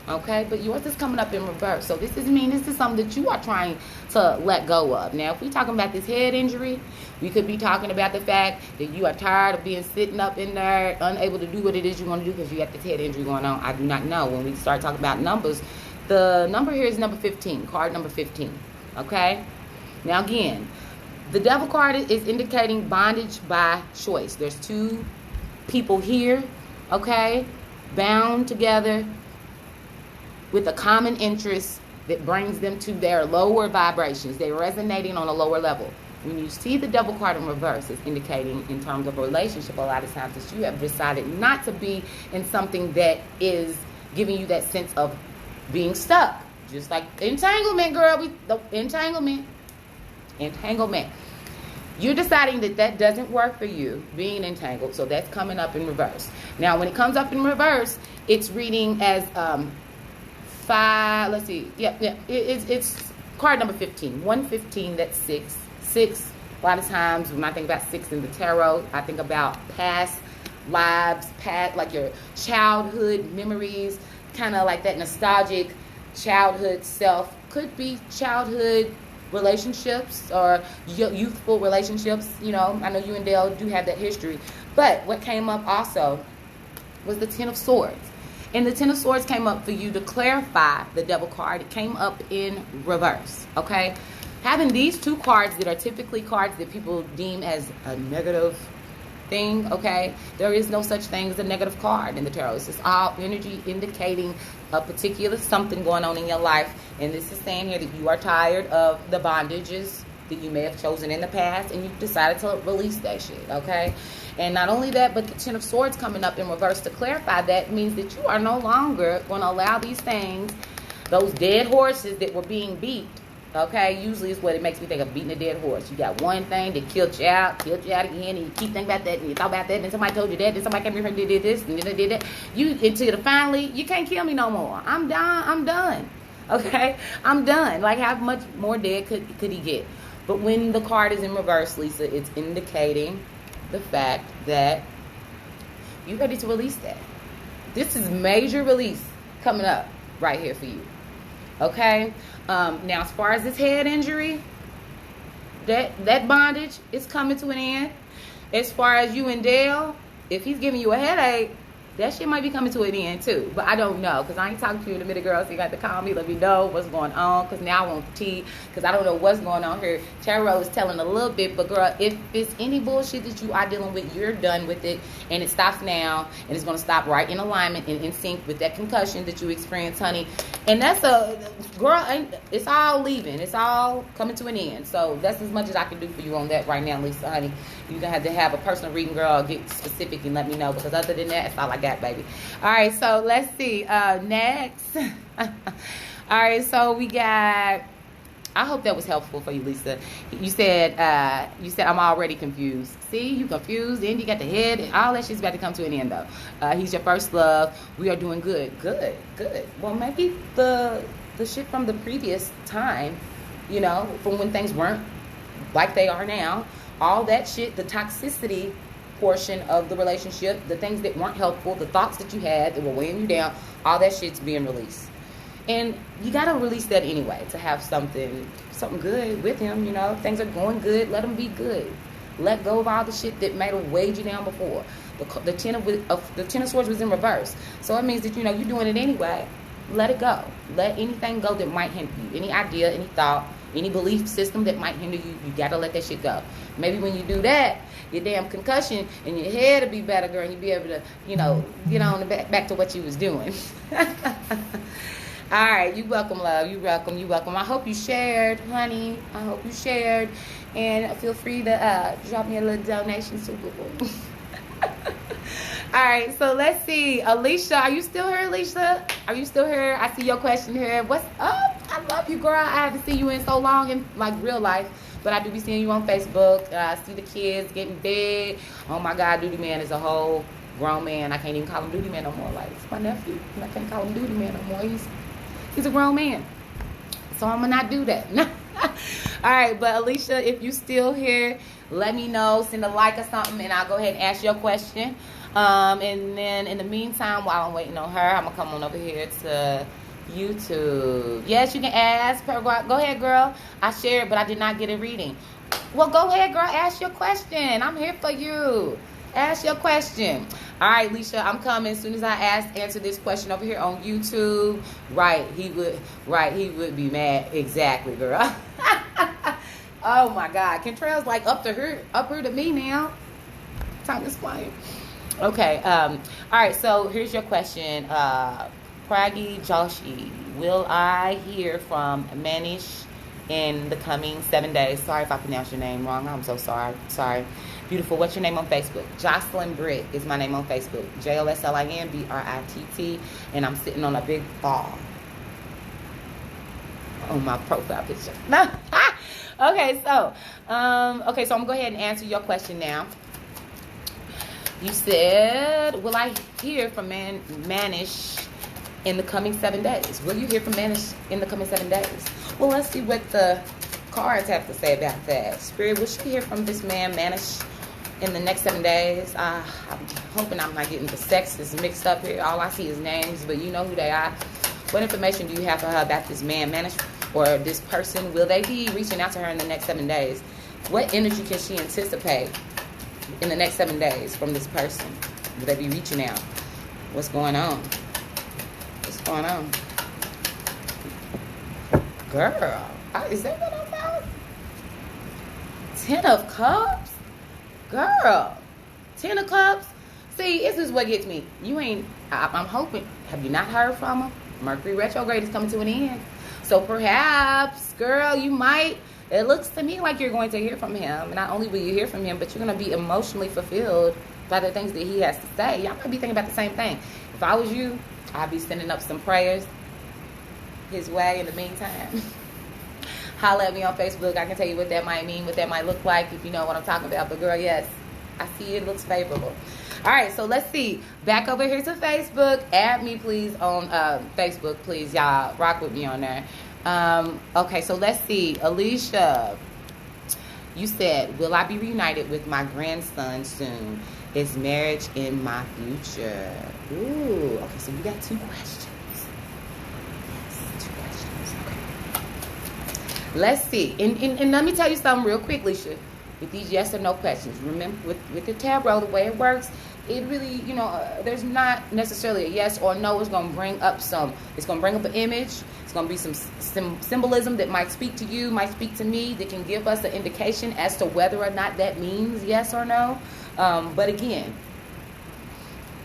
Okay? But yours is coming up in reverse. So this is something that you are trying to let go of. Now, if we're talking about this head injury, we could be talking about the fact that you are tired of being sitting up in there, unable to do what it is you want to do because you got this head injury going on. I do not know. When we start talking about numbers, the number here is number 15, card number 15. Okay? Now, again, the Devil card is indicating bondage by choice. There's 2 people here, okay, bound together with a common interest that brings them to their lower vibrations. They're resonating on a lower level. When you see the Devil card in reverse, it's indicating in terms of a relationship a lot of times that you have decided not to be in something that is giving you that sense of being stuck. Just like entanglement, girl. Entanglement. You're deciding that that doesn't work for you, being entangled, so that's coming up in reverse. Now, when it comes up in reverse, it's reading as 5. Let's see. Yep. It's card number 15. 115. That's 6. 6. A lot of times when I think about 6 in the tarot, I think about past lives, past, like your childhood memories, kind of like that nostalgic childhood self. Could be childhood relationships or youthful relationships. You know, I know you and Dale do have that history. But what came up also was the Ten of Swords. And the Ten of Swords came up for you to clarify the Devil card. It came up in reverse, okay? Having these two cards that are typically cards that people deem as a negative thing, okay? There is no such thing as a negative card in the tarot. It's just all energy indicating a particular something going on in your life. And this is saying here that you are tired of the bondages that you may have chosen in the past, and you've decided to release that shit, okay? And not only that, but the Ten of Swords coming up in reverse to clarify that means that you are no longer going to allow these things, those dead horses that were being beat, okay? Usually is what it makes me think of, beating a dead horse. You got one thing that killed you out again, and you keep thinking about that, and you thought about that, and somebody told you that, and somebody came here and did this, and then they did that. Until finally, you can't kill me no more. I'm done, okay? I'm done. Like, how much more dead could he get? But when the card is in reverse, Lisa, it's indicating the fact that you're ready to release that. This is major release coming up right here for you. Okay? Now, as far as this head injury, that bondage is coming to an end. As far as you and Dale, if he's giving you a headache, that shit might be coming to an end too. But I don't know, because I ain't talking to you in a minute, girl. So you got to call me, let me know what's going on, because now I want the tea, because I don't know what's going on here. Tarot is telling a little bit, but girl, if it's any bullshit that you are dealing with, you're done with it, and it stops now, and it's going to stop right in alignment and in sync with that concussion that you experienced, honey. And that's girl, it's all leaving. It's all coming to an end. So that's as much as I can do for you on that right now, Lisa, honey. You're going to have to have a personal reading, girl, get specific and let me know, because other than that, that's all I got, baby. All right, so let's see. Next. All right, so we got, I hope that was helpful for you, Lisa. You said I'm already confused. See, you confused, and you got the head, and all that shit's about to come to an end, though. He's your first love. We are doing good. Good. Well, maybe the shit from the previous time, you know, from when things weren't like they are now, all that shit, the toxicity portion of the relationship, the things that weren't helpful, the thoughts that you had that were weighing you down, all that shit's being released. And you got to release that anyway to have something good with him, you know. Things are going good, let them be good. Let go of all the shit that might have weighed you down before. The Ten of Swords was in reverse. So it means that, you know, you're doing it anyway. Let it go. Let anything go that might hinder you. Any idea, any thought, any belief system that might hinder you, you got to let that shit go. Maybe when you do that, your damn concussion and your head will be better, girl, and you'll be able to, you know, get on the back to what you was doing. All right, you welcome, love. You welcome. I hope you shared, honey. I hope you shared. And feel free to drop me a little donation too. All right, so let's see. Alicia, are you still here, Alicia? Are you still here? I see your question here. What's up? I love you, girl. I haven't seen you in so long in, like, real life. But I do be seeing you on Facebook. I see the kids getting big. Oh, my God, Duty Man is a whole grown man. I can't even call him Duty Man no more. Like, it's my nephew. I can't call him Duty Man no more. He's a grown man. So I'm going to not do that. All right, but Alicia, if you still here, let me know. Send a like or something, and I'll go ahead and ask your question. And then in the meantime, while I'm waiting on her, I'm going to come on over here to YouTube. Yes, you can ask. Go ahead, girl. I shared, but I did not get a reading. Well, go ahead, girl. Ask your question. I'm here for you. Ask your question. All right, Leisha, I'm coming. As soon as I answer this question over here on YouTube, he would be mad. Exactly, girl. Oh my God, Kentrell's like up here to me now. Time to explain. Okay. All right. So here's your question, Pragi Joshi. Will I hear from Manish in the coming 7 days? Sorry if I pronounced your name wrong. I'm so sorry. Sorry. Beautiful. What's your name on Facebook? Jocelyn Britt is my name on Facebook. JOSLINBRITT. And I'm sitting on a big ball on my profile picture. Okay, so I'm gonna go ahead and answer your question now. You said, will I hear from Manish in the coming 7 days? Will you hear from Manish in the coming 7 days? Well, let's see what the cards have to say about that. Spirit, will she hear from this man, Manish, in the next 7 days? I'm hoping I'm not getting the sexes mixed up here. All I see is names, but you know who they are. What information do you have for her about this man, Manish, or this person? Will they be reaching out to her in the next 7 days? What energy can she anticipate in the next 7 days from this person? Will they be reaching out? What's going on? What's going on? Girl, is that what I'm about? 10 of Cups? Girl, 10 of Cups? See, this is what gets me. You ain't, I'm hoping, have you not heard from him? Mercury retrograde is coming to an end. So perhaps, girl, you might, it looks to me like you're going to hear from him. Not only will you hear from him, but you're going to be emotionally fulfilled by the things that he has to say. Y'all might be thinking about the same thing. If I was you, I'd be sending up some prayers his way in the meantime. Holla at me on Facebook. I can tell you what that might mean, what that might look like, if you know what I'm talking about. But girl, yes, I see it looks favorable. All right, so let's see. Back over here to Facebook. Add me, please, on Facebook, please. Y'all rock with me on there. Okay, so let's see. Alicia, you said, will I be reunited with my grandson soon? Is marriage in my future? Ooh, okay, so you got 2 questions. Let's see. And let me tell you something real quick, Alicia. With these yes or no questions, remember, with the tarot, the way it works, it really, you know, there's not necessarily a yes or no. It's going to bring up it's going to bring up an image. It's going to be some symbolism that might speak to you, might speak to me, that can give us an indication as to whether or not that means yes or no. But again,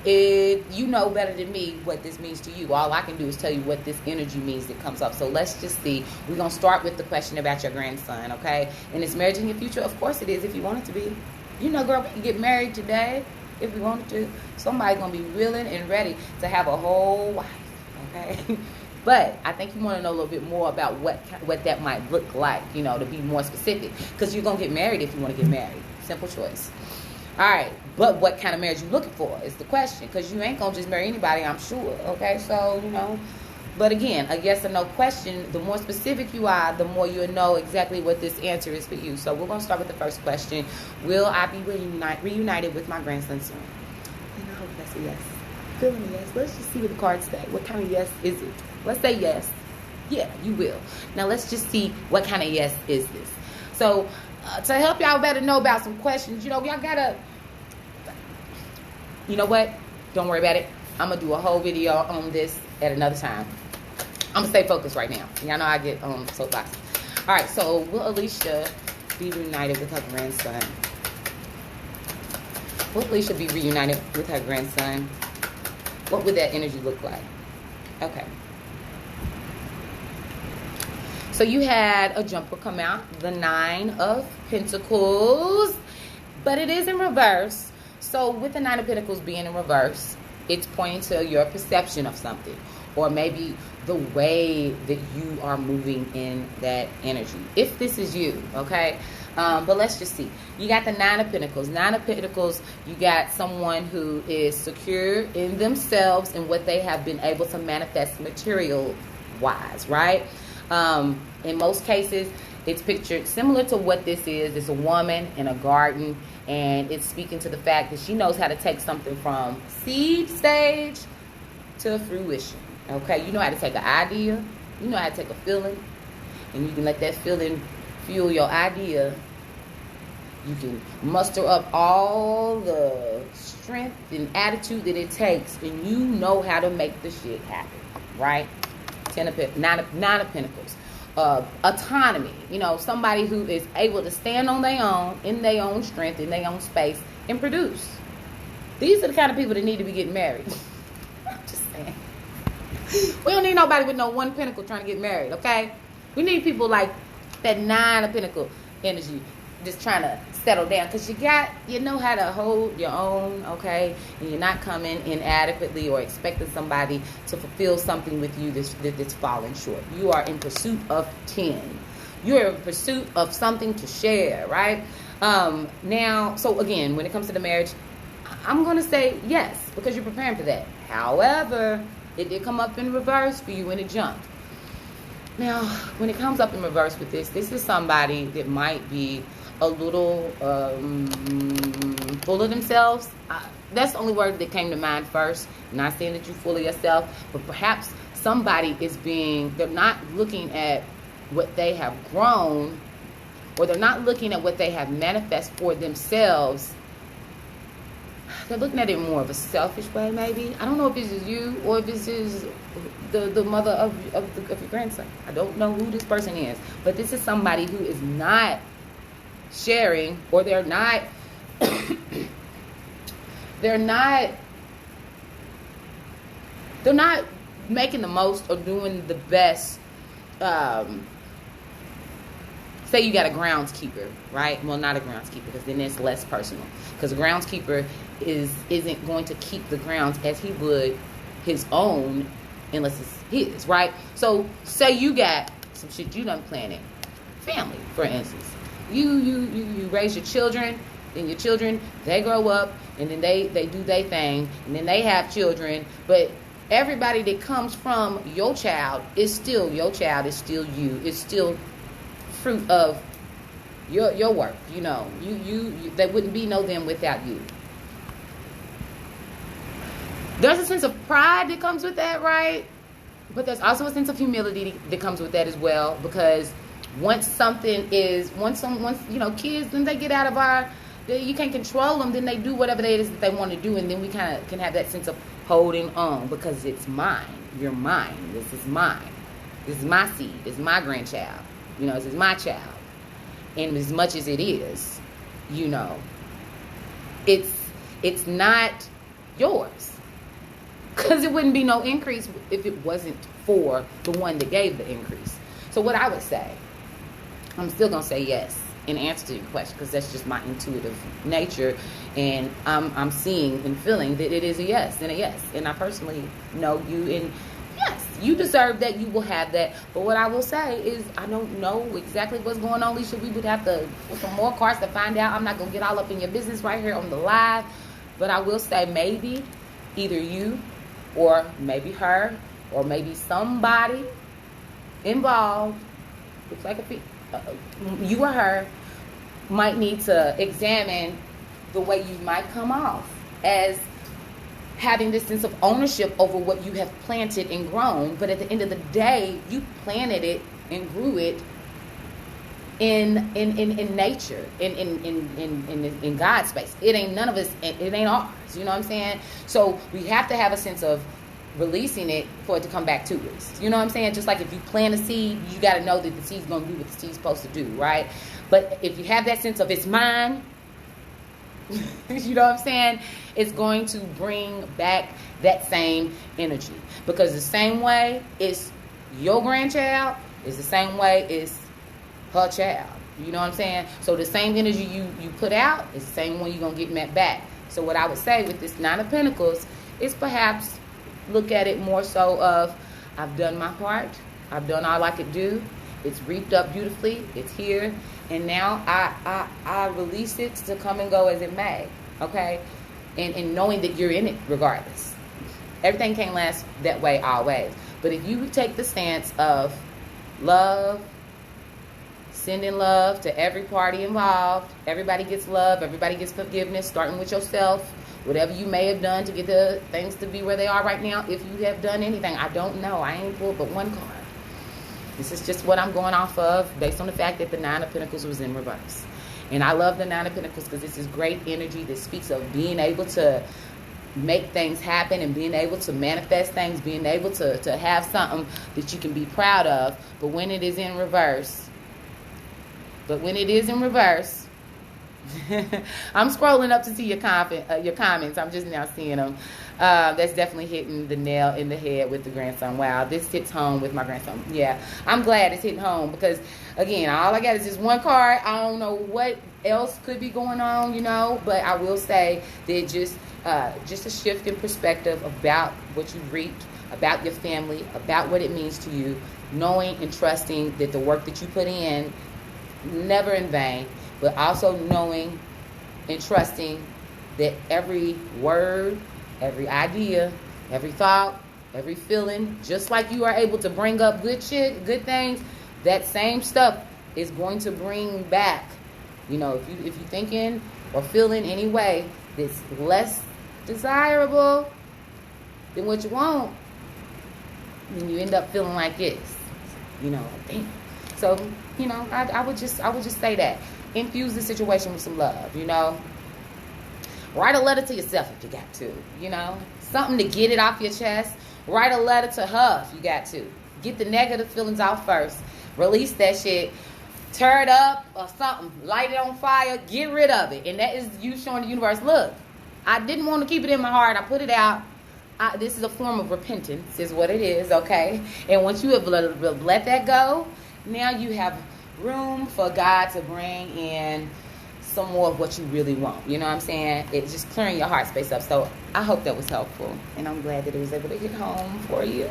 you know better than me what this means to you. All I can do is tell you what this energy means that comes up. So let's just see. We're going to start with the question about your grandson, okay? And is marriage in your future? Of course it is, if you want it to be. You know, girl, we can get married today if we wanted to. Somebody's going to be willing and ready to have a whole wife, okay? But I think you want to know a little bit more about what that might look like, you know, to be more specific. Because you're going to get married if you want to get married. Simple choice. All right, but what kind of marriage you looking for is the question, because you ain't going to just marry anybody, I'm sure, okay? So, you know, but again, a yes or no question, the more specific you are, the more you'll know exactly what this answer is for you. So we're going to start with the first question. Will I be reunited with my grandson soon? And I hope that's a yes. Feeling a yes. Let's just see what the cards say. What kind of yes is it? Let's say yes. Yeah, you will. Now let's just see what kind of yes is this. So to help y'all better know about some questions, you know, y'all gotta, you know what? Don't worry about it. I'm gonna do a whole video on this at another time. I'm gonna stay focused right now. Y'all know I get on soapbox. All right, so will Alicia be reunited with her grandson? Will Alicia be reunited with her grandson? What would that energy look like? Okay. So you had a jumper come out, the 9 of Pentacles, but it is in reverse. So with the 9 of Pentacles being in reverse, it's pointing to your perception of something, or maybe the way that you are moving in that energy. If this is you, okay? But let's just see. You got the 9 of Pentacles. 9 of Pentacles, you got someone who is secure in themselves and what they have been able to manifest material-wise, right? In most cases, it's pictured similar to what this is. It's a woman in a garden, and it's speaking to the fact that she knows how to take something from seed stage to fruition. Okay, you know how to take an idea, you know how to take a feeling, and you can let that feeling fuel your idea. You can muster up all the strength and attitude that it takes, and you know how to make the shit happen, right? 9 of Pentacles. Autonomy, you know, somebody who is able to stand on their own, in their own strength, in their own space, and produce. These are the kind of people that need to be getting married. I'm just saying. We don't need nobody with no 1 pentacle trying to get married, okay? We need people like that 9 of Pentacle energy, just trying to settle down, because you know how to hold your own, okay? And you're not coming inadequately or expecting somebody to fulfill something with you that's falling short. You are in pursuit of 10. You're in pursuit of something to share, right? Now, so again, when it comes to the marriage, I'm going to say yes, because you're preparing for that. However, It did come up in reverse for you when it jumped. Now, when it comes up in reverse with this is somebody that might be a little full of themselves. That's the only word that came to mind first. Not saying that you're full of yourself, but perhaps somebody they're not looking at what they have grown, or they're not looking at what they have manifest for themselves. They're looking at it more of a selfish way, maybe. I don't know if this is you or if this is the mother of your grandson. I don't know who this person is, but this is somebody who is not sharing, or they're not they're not making the most or doing the best. Say you got a groundskeeper, right? Well, not a groundskeeper, because then it's less personal. Because a groundskeeper isn't going to keep the grounds as he would his own, unless it's his, right? So say you got some shit you done planted. Family, for instance. You raise your children, then your children, they grow up, and then they do their thing, and then they have children. But everybody that comes from your child is still your child, is still you, is still fruit of your work. You know, you there wouldn't be no them without you. There's a sense of pride that comes with that, right? But there's also a sense of humility that comes with that as well, because once kids, when they get out of you can't control them, then they do whatever it is that they want to do, and then we kind of can have that sense of holding on, because it's mine, you're mine, this is mine, this is my seed, this is my grandchild, this is my child, and as much as it is, it's not yours, because it wouldn't be no increase if it wasn't for the one that gave the increase. So what I would say, I'm still going to say yes in answer to your question, because that's just my intuitive nature, and I'm seeing and feeling that it is a yes and a yes, and I personally know you, and yes, you deserve that, you will have that. But what I will say is, I don't know exactly what's going on, Alicia. We would have to put some more cards to find out. I'm not going to get all up in your business right here on the live, but I will say maybe either you or maybe her or maybe somebody involved, looks like you or her, might need to examine the way you might come off as having this sense of ownership over what you have planted and grown. But at the end of the day, you planted it and grew it in nature, in God's space. It ain't none of us, it ain't ours. You know what I'm saying? So we have to have a sense of releasing it for it to come back to us. You know what I'm saying? Just like if you plant a seed, you got to know that the seed's going to do what the seed's supposed to do, right? But if you have that sense of it's mine, you know what I'm saying? It's going to bring back that same energy. Because the same way it's your grandchild is the same way it's her child. You know what I'm saying? So the same energy you put out is the same one you're going to get met back. So what I would say with this Nine of Pentacles is perhaps look at it more so of, I've done my part. I've done all I could do. It's reaped up beautifully. It's here. And now I release it to come and go as it may. Okay? And knowing that you're in it regardless. Everything can't last that way always. But if you take the stance of love, sending love to every party involved, everybody gets love, everybody gets forgiveness, starting with yourself. Whatever you may have done to get the things to be where they are right now, if you have done anything, I don't know. I ain't pulled but one card. This is just what I'm going off of based on the fact that the Nine of Pentacles was in reverse. And I love the Nine of Pentacles because this is great energy that speaks of being able to make things happen and being able to manifest things, being able to have something that you can be proud of. But when it is in reverse, I'm scrolling up to see your comments. I'm just now seeing them. That's definitely hitting the nail in the head with the grandson. Wow, this hits home with my grandson. Yeah, I'm glad it's hitting home because, again, all I got is just one card. I don't know what else could be going on, but I will say that just a shift in perspective about what you reaped, about your family, about what it means to you, knowing and trusting that the work that you put in, never in vain, but also knowing and trusting that every word, every idea, every thought, Every feeling, just like you are able to bring up good shit, good things, that same stuff is going to bring back. You know, if you're thinking or feeling any way that's less desirable than what you want, then you end up feeling like this. You know, damn. So, you know, I would just say that. Infuse the situation with some love, you know. Write a letter to yourself if you got to, you know. Something to get it off your chest. Write a letter to her if you got to. Get the negative feelings out first. Release that shit. Tear it up or something. Light it on fire. Get rid of it. And that is you showing the universe, look, I didn't want to keep it in my heart. I put it out. This is a form of repentance is what it is, okay? And once you have let that go, now you have room for God to bring in some more of what you really want. You know what I'm saying? It's just clearing your heart space up. So I hope that was helpful. And I'm glad that it was able to hit home for you.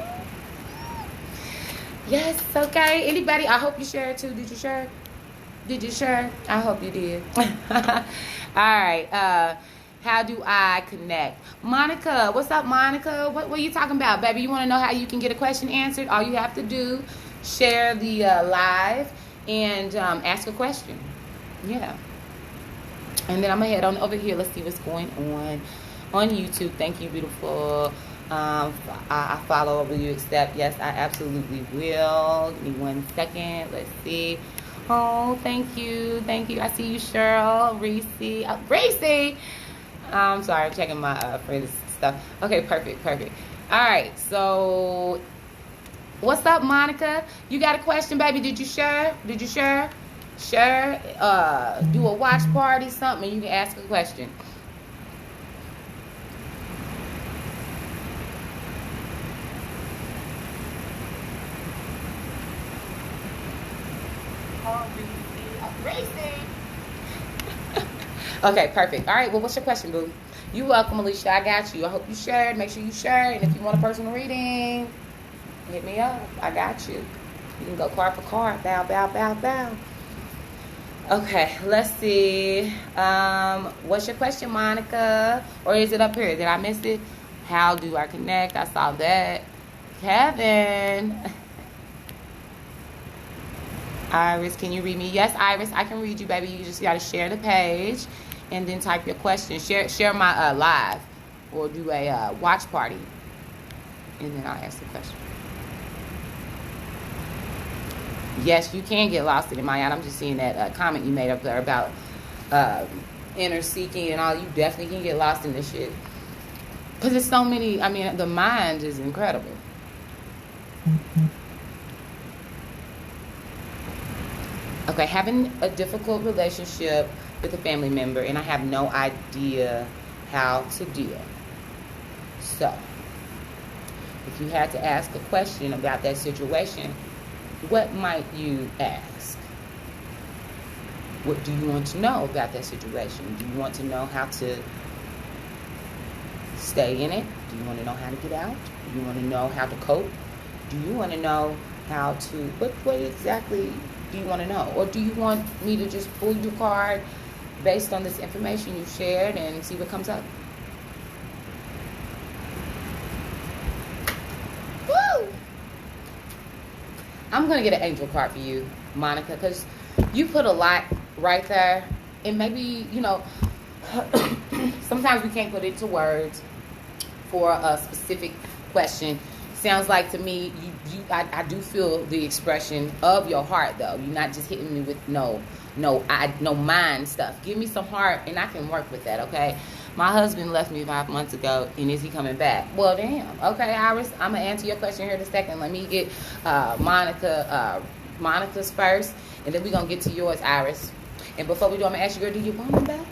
Yes, okay. Anybody? I hope you shared too. Did you share? Did you share? I hope you did. All right. How do I connect? Monica, what's up, Monica? What are you talking about, baby? You want to know how you can get a question answered? All you have to do, share the live and ask a question. Yeah. And then I'm going to head on over here. Let's see what's going on YouTube. Thank you, beautiful. I follow. Will you accept? Yes, I absolutely will. Give me 1 second. Let's see. Oh, thank you. Thank you. I see you, Cheryl. Reese. Reese! I'm sorry, I'm checking my friends' stuff. Okay, perfect. All right, so what's up, Monica? You got a question, baby? Did you share? Share. Do a watch party, something, you can ask a question. Okay, perfect. All right, well, what's your question, boo? You welcome, Alicia. I got you. I hope you shared. Make sure you share. And if you want a personal reading, hit me up. I got you. You can go card for card. Bow. Okay, let's see. What's your question, Monica? Or is it up here? Did I miss it? How do I connect? I saw that. Kevin. Iris, can you read me? Yes, Iris, I can read you, baby. You just got to share the page and then type your question. Share my live or do a watch party. And then I'll ask the question. Yes, you can get lost in it, Maya. I'm just seeing that comment you made up there about inner seeking and all. You definitely can get lost in this shit. Because there's so many, I mean, the mind is incredible. Okay, having a difficult relationship with a family member and I have no idea how to deal. So, if you had to ask a question about that situation, what might you ask? What do you want to know about that situation? Do you want to know how to stay in it? Do you want to know how to get out? Do you want to know how to cope? Do you want to know how to, what exactly do you want to know? Or do you want me to just pull your card based on this information you shared and see what comes up? Woo! I'm going to get an angel card for you, Monica, because you put a lot right there. And maybe, you know, sometimes we can't put it into words for a specific question. Sounds like to me, I do feel the expression of your heart, though. You're not just hitting me with no mind stuff. Give me some heart, and I can work with that, okay? My husband left me 5 months ago, and is he coming back? Well, damn. Okay, Iris, I'm going to answer your question here in a second. Let me get Monica's first, and then we're going to get to yours, Iris. And before we do, I'm going to ask you, girl, do you want them back?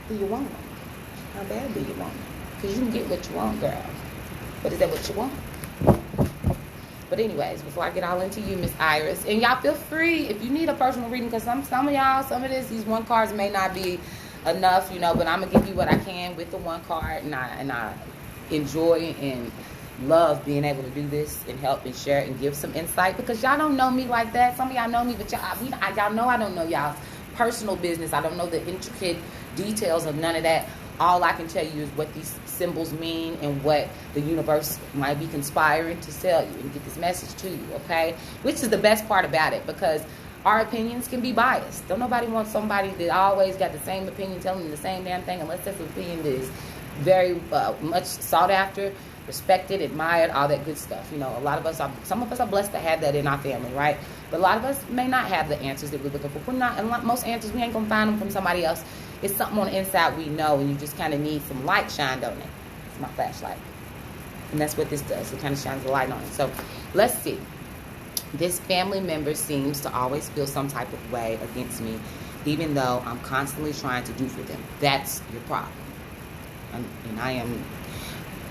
Do you want them? How bad do you want them? Because you can get what you want, girl. But is that what you want? But anyways, before I get all into you, Miss Iris, and y'all feel free if you need a personal reading, because some of y'all, some of these one cards may not be enough, you know, but I'm gonna give you what I can with the one card, and I enjoy and love being able to do this and help and share and give some insight, because y'all don't know me like that. Some of y'all know me, but y'all know I don't know y'all's personal business. I don't know the intricate details of none of that. All I can tell you is what these symbols mean and what the universe might be conspiring to tell you and get this message to you, okay? Which is the best part about it, because our opinions can be biased. Don't nobody want somebody that always got the same opinion telling them the same damn thing, unless that's an opinion that is very much sought after, respected, admired, all that good stuff. You know, some of us are blessed to have that in our family, right? But a lot of us may not have the answers that we're looking for. Most answers, we ain't gonna find them from somebody else. It's something on the inside we know, and you just kind of need some light shined on it. It's my flashlight. And that's what this does. It kind of shines a light on it. So let's see. This family member seems to always feel some type of way against me, even though I'm constantly trying to do for them. That's your problem.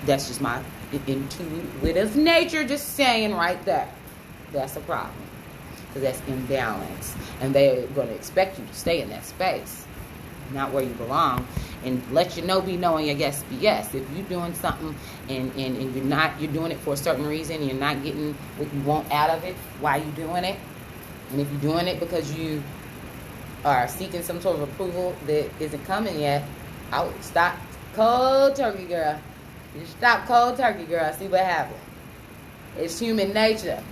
That's just my intuitive nature just saying right there. That's a problem. Because that's imbalance. And they're going to expect you to stay in that space, not where you belong, and let you know be knowing your yes be yes. If you're doing something and you're doing it for a certain reason, and you're not getting what you want out of it, why are you doing it? And if you're doing it because you are seeking some sort of approval that isn't coming yet, I would stop cold turkey, girl. You stop cold turkey, girl. See what happens. It's human nature.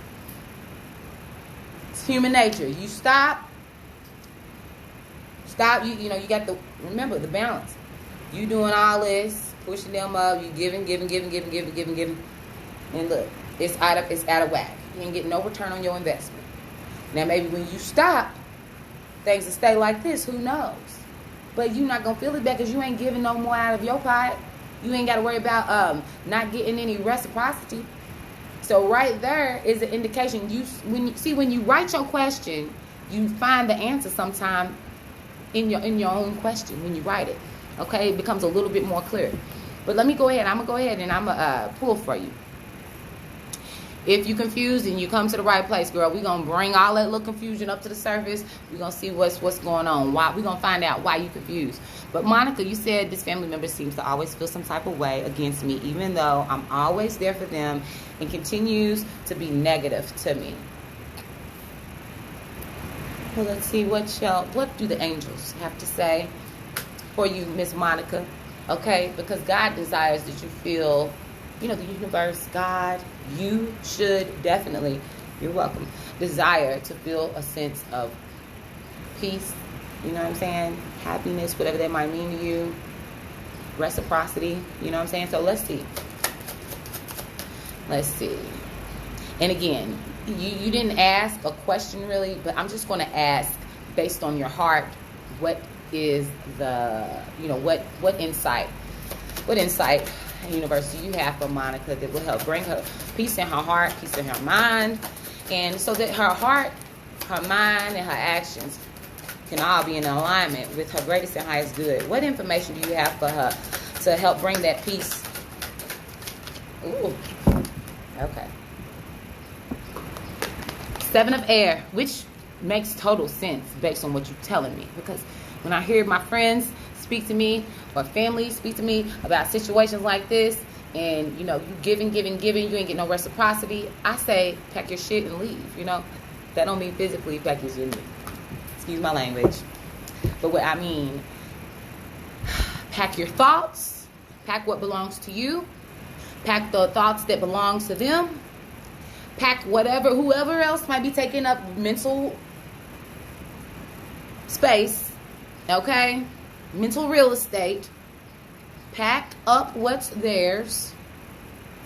It's human nature. You stop, you know, you got remember the balance. You doing all this, pushing them up, you giving. And look, it's out of whack. You ain't getting no return on your investment. Now maybe when you stop, things will stay like this, who knows? But you're not gonna feel it back because you ain't giving no more out of your pot. You ain't gotta worry about not getting any reciprocity. So right there is an indication. When you write your question, you find the answer sometime in your own question when you write it. Okay, it becomes a little bit more clear. But let me go ahead. I'm gonna go ahead and I'm gonna pull for you. If you're confused and you come to the right place, girl, we're gonna bring all that little confusion up to the surface. We're gonna see what's going on. Why we're gonna find out why you're confused. But Monica, you said this family member seems to always feel some type of way against me, even though I'm always there for them, and continues to be negative to me. Well, let's see what do the angels have to say for you, Miss Monica? Okay, because God desires that you feel, the universe, God, you should definitely, you're welcome, desire to feel a sense of peace, you know what I'm saying? Happiness, whatever that might mean to you. Reciprocity, you know what I'm saying? So let's see. And again, you didn't ask a question really, but I'm just going to ask based on your heart, what is what insight universe do you have for Monica that will help bring her peace in her heart, peace in her mind, and so that her heart, her mind, and her actions can all be in alignment with her greatest and highest good. What information do you have for her to help bring that peace? Ooh, okay. 7 of air, which makes total sense based on what you're telling me, because when I hear my friends speak to me or family speak to me about situations like this, and you giving, you ain't get no reciprocity, I say pack your shit and leave. That don't mean physically pack your shit and leave. Excuse my language, but what I mean, pack your thoughts, pack what belongs to you, pack the thoughts that belongs to them, pack whoever else might be taking up mental space, okay? Mental real estate. Pack up what's theirs.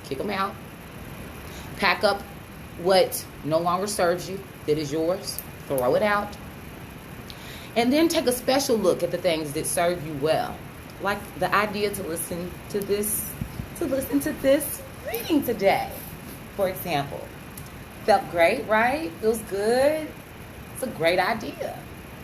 Kick them out. Pack up what no longer serves you, that is yours. Throw it out. And then take a special look at the things that serve you well. Like the idea to listen to this reading today, for example. Felt great, right? Feels good. It's a great idea.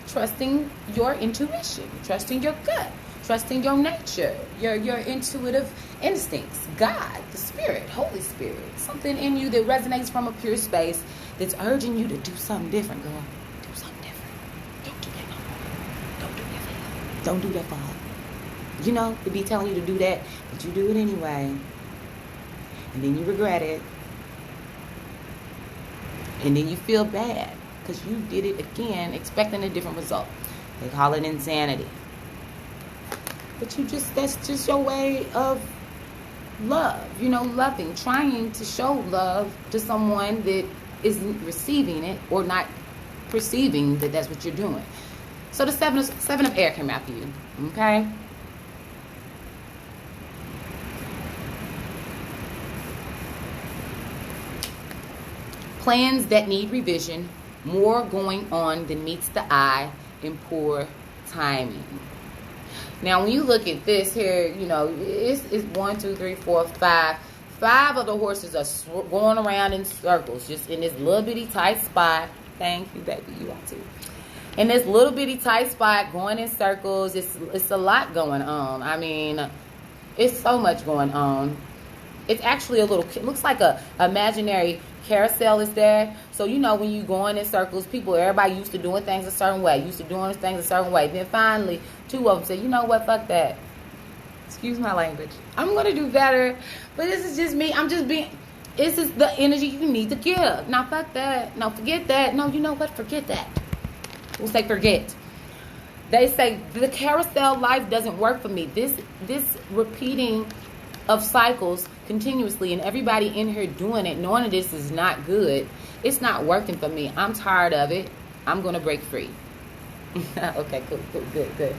Trusting your intuition, trusting your gut, trusting your nature, your intuitive instincts, God, the Spirit, Holy Spirit, something in you that resonates from a pure space that's urging you to do something different, girl. Do something different. Don't do that no more. Don't do that for her. Don't do that for her. It'd be telling you to do that, but you do it anyway. And then you regret it. And then you feel bad because you did it again, expecting a different result. They call it insanity. But that's just your way of love, loving, trying to show love to someone that isn't receiving it or not perceiving that that's what you're doing. So the seven of air came after you, okay? Plans that need revision, more going on than meets the eye, and poor timing. Now, when you look at this here, it's 1, 2, 3, 4, 5. 5 of the horses are going around in circles, just in this little bitty tight spot. Thank you, baby. You are too. In this little bitty tight spot, going in circles. It's a lot going on. I mean, it's so much going on. It's actually it looks like a imaginary carousel is there. So, when you going in circles, everybody used to doing things a certain way. Then finally, 2 of them said, you know what, fuck that. Excuse my language. I'm going to do better. But this is just me. This is the energy you need to give. Now, fuck that. No, forget that. No, you know what? Forget that. We'll say forget. They say the carousel life doesn't work for me. This repeating of cycles continuously and everybody in here doing it, knowing that this is not good. It's not working for me. I'm tired of it. I'm going to break free. Okay, cool, good.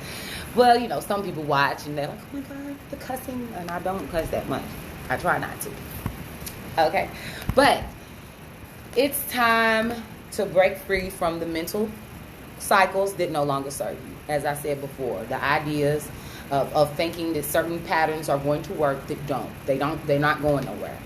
Well, some people watch and they're like, oh my God, the cussing. And I don't cuss that much. I try not to. Okay. But it's time to break free from the mental cycles that no longer serve you. As I said before, the ideas of thinking that certain patterns are going to work that don't. They're not going nowhere.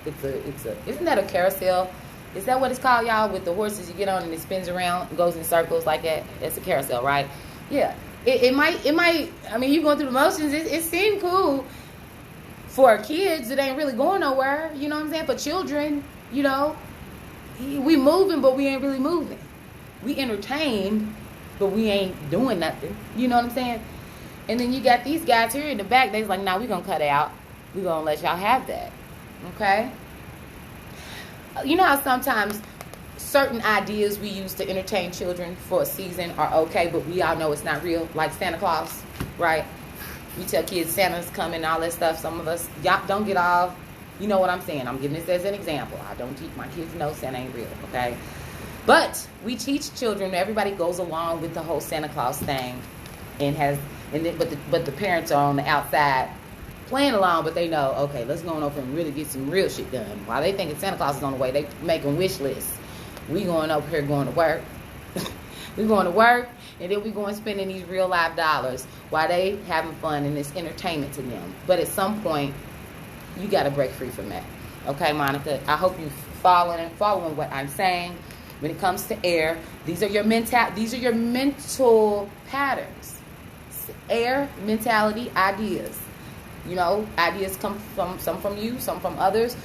Isn't that a carousel? Is that what it's called, y'all? With the horses you get on and it spins around, goes in circles like that? That's a carousel, right? Yeah. It might, I mean, you going through the motions. It seemed cool for kids. It ain't really going nowhere. You know what I'm saying? For children, we moving, but we ain't really moving. We entertained, but we ain't doing nothing. You know what I'm saying? And then you got these guys here in the back. They's like, nah, we gonna cut it out. We gonna let y'all have that. Okay? You know how sometimes certain ideas we use to entertain children for a season are okay, but we all know it's not real, like Santa Claus, right? We tell kids Santa's coming, all that stuff. Some of us, y'all don't get off. You know what I'm saying? I'm giving this as an example. I don't teach my kids know Santa ain't real, okay? But we teach children. Everybody goes along with the whole Santa Claus thing, but the parents are on the outside playing along, but they know, okay, let's go on over and really get some real shit done. While they thinking Santa Claus is on the way, they making wish lists. We going over here going to work. We going to work, and then we going spending these real life dollars while they having fun, and it's entertainment to them. But at some point, you got to break free from that. Okay, Monica? I hope you following what I'm saying. When it comes to air, these are your mental patterns. Air, mentality, ideas. Ideas come from some from you, some from others.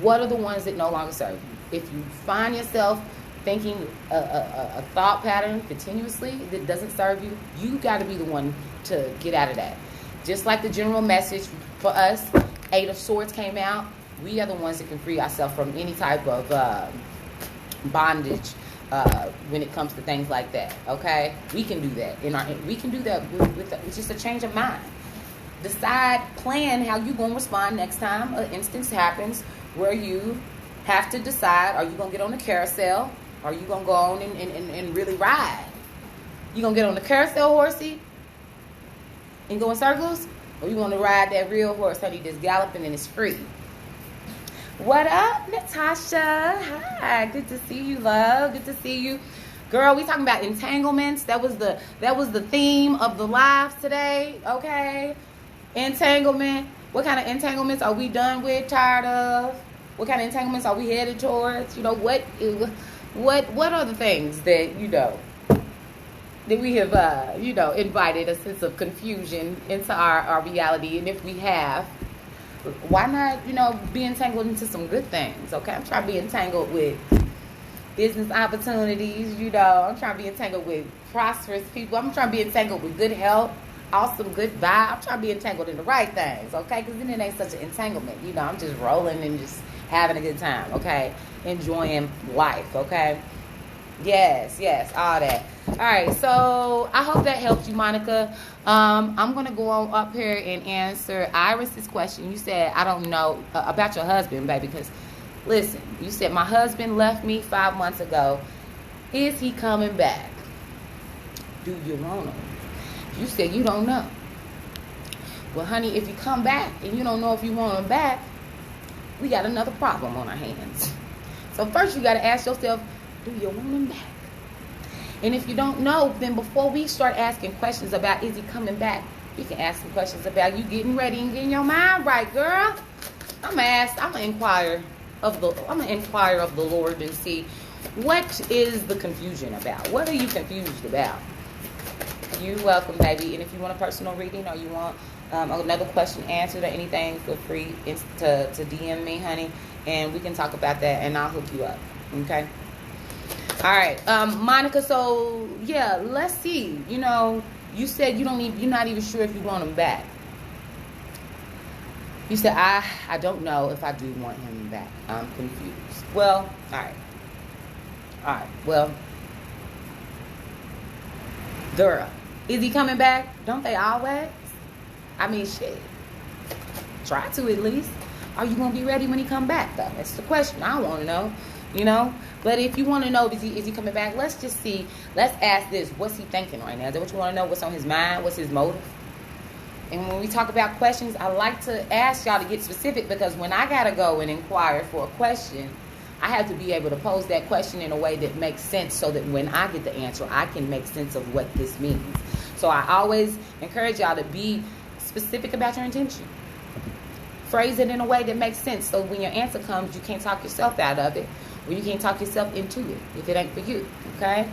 What are the ones that no longer serve you? If you find yourself thinking a thought pattern continuously that doesn't serve you, you got to be the one to get out of that. Just like the general message for us, 8 of Swords came out. We are the ones that can free ourselves from any type of bondage when it comes to things like that. Okay, we can do that we can do that with just a change of mind. Decide, plan how you gonna respond next time an instance happens where you have to decide: are you gonna get on the carousel? Are you gonna go on and really ride? You gonna get on the carousel, horsey, and go in circles, or you gonna ride that real horse, honey, that's galloping and it's free? What up, Natasha? Hi, good to see you, love. Good to see you, girl. We talking about entanglements. That was the theme of the live today. Okay, entanglement. What kind of entanglements are we done with? Tired of? What kind of entanglements are we headed towards? What are the things that that we have invited a sense of confusion into our reality? And if we have, why not, be entangled into some good things, okay? I'm trying to be entangled with business opportunities, I'm trying to be entangled with prosperous people. I'm trying to be entangled with good health, awesome, good vibe. I'm trying to be entangled in the right things, okay? Because then it ain't such an entanglement, I'm just rolling and just having a good time, okay? Enjoying life, okay? Yes, yes, all that. All right, so I hope that helped you, Monica. I'm gonna go on up here and answer Iris's question. You said I don't know about your husband, baby, because listen, you said my husband left me 5 months ago. Is he coming back? Do you want him? You said you don't know. Well, honey, if you come back and you don't know if you want him back, we got another problem on our hands. So first you got to ask yourself, do you want him back? And if you don't know, then before we start asking questions about is he coming back, you can ask some questions about you getting ready and getting your mind right, girl. I'm gonna inquire of the Lord and see what is the confusion about. What are you confused about? You're welcome, baby. And if you want a personal reading or you want another question answered or anything, feel free to DM me, honey, and we can talk about that, and I'll hook you up. Okay. All right, Monica. So yeah, let's see. You said you're not even sure if you want him back. You said I don't know if I do want him back. I'm confused. Well, all right. Well, girl, is he coming back? Don't they always? I mean, shit. Try to at least. Are you gonna be ready when he come back, though? That's the question. I want to know. But if you want to know, is he coming back? Let's just see. Let's ask this. What's he thinking right now? Is that what you want to know? What's on his mind? What's his motive? And when we talk about questions, I like to ask y'all to get specific, because when I gotta go and inquire for a question, I have to be able to pose that question in a way that makes sense, so that when I get the answer, I can make sense of what this means. So I always encourage y'all to be specific about your intention. Phrase it in a way that makes sense, so when your answer comes, you can't talk yourself out of it, or you can't talk yourself into it if it ain't for you, okay?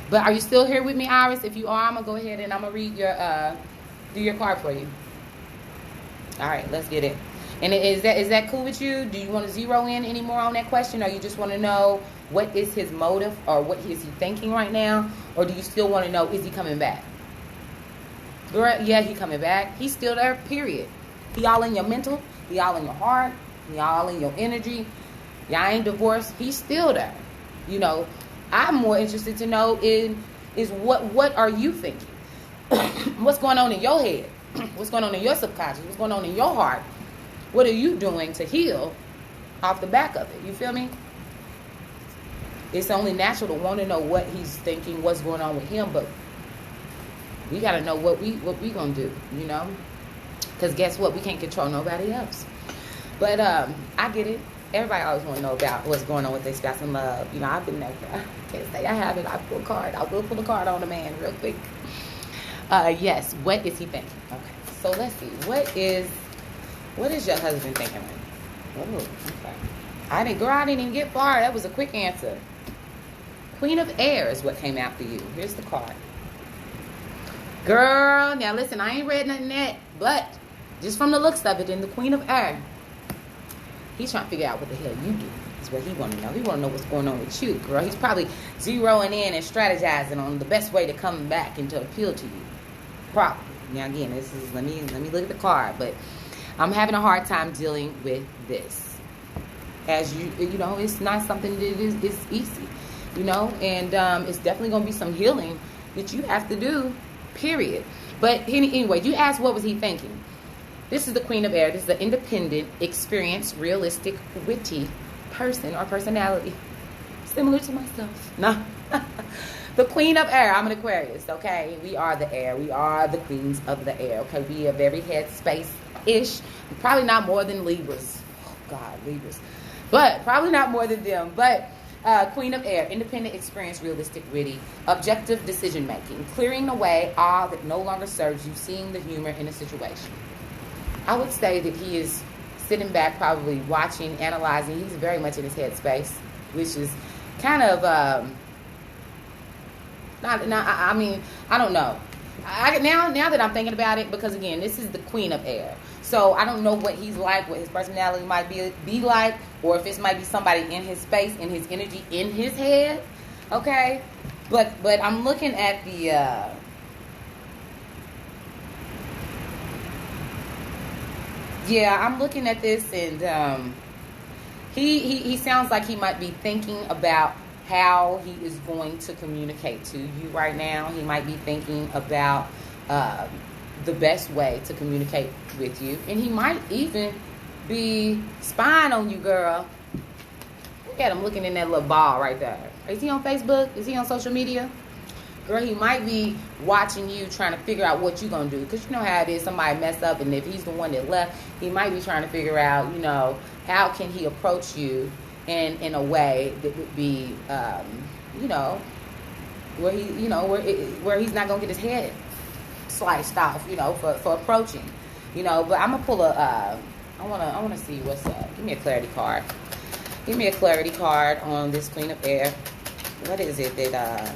But are you still here with me, Iris? If you are, I'm going to go ahead and I'm going to read do your card for you. All right, let's get it. And is that cool with you? Do you want to zero in any more on that question, or you just want to know what is his motive, or what is he thinking right now? Or do you still want to know, is he coming back? Girl, yeah, he coming back. He's still there, period. He all in your mental. He all in your heart. He all in your energy. Y'all ain't divorced. He's still there. I'm more interested to know is what are you thinking? What's going on in your head? What's going on in your subconscious? What's going on in your heart? What are you doing to heal off the back of it? You feel me? It's only natural to want to know what he's thinking, what's going on with him, but we got to know what we going to do, Because guess what? We can't control nobody else. But I get it. Everybody always want to know about what's going on with their spouse in love. I've been there. I can't say I haven't. I will pull a card on a man real quick. Yes. What is he thinking? Okay. So let's see. What is your husband thinking right now? Oh, okay. I didn't even get far. That was a quick answer. Queen of Air is what came out for you. Here's the card. Girl, now listen, I ain't read nothing yet, but just from the looks of it, in the Queen of Air, he's trying to figure out what the hell you do. Is what he want to know. He want to know what's going on with you, girl. He's probably zeroing in and strategizing on the best way to come back and to appeal to you. Probably. Now again, this is let me look at the card, but I'm having a hard time dealing with this. As it's not something that is easy, and it's definitely going to be some healing that you have to do, period. But anyway, you asked what was he thinking. This is the Queen of Air. This is an independent, experienced, realistic, witty person or personality. Similar to myself. No. The Queen of Air. I'm an Aquarius, okay? We are the air. We are the queens of the air, okay? We are very headspace-ish. Probably not more than Libras. Oh, God, Libras. But probably not more than them. But Queen of Air. Independent, experienced, realistic, witty. Objective decision-making. Clearing away all that no longer serves you. Seeing the humor in a situation. I would say that he is sitting back, probably watching, analyzing. He's very much in his headspace, which is kind of, I don't know. Now that I'm thinking about it, because again, this is the Queen of Air. So I don't know what he's like, what his personality might be like, or if it might be somebody in his space, in his energy, in his head. Okay? But I'm looking at the, I'm looking at this, and he sounds like he might be thinking about how he is going to communicate to you right now. He might be thinking about the best way to communicate with you. And he might even be spying on you, girl. Look at him looking in that little ball right there. Is he on Facebook? Is he on social media? Girl, he might be watching you, trying to figure out what you're going to do. Because you know how it is, somebody mess up, and if he's the one that left, he might be trying to figure out, how can he approach you in a way that would be, where he, where he's not going to get his head sliced off, for approaching. But I'm going to pull I want to see what's up. Give me a clarity card. Give me a clarity card on this Queen of Air. What is it that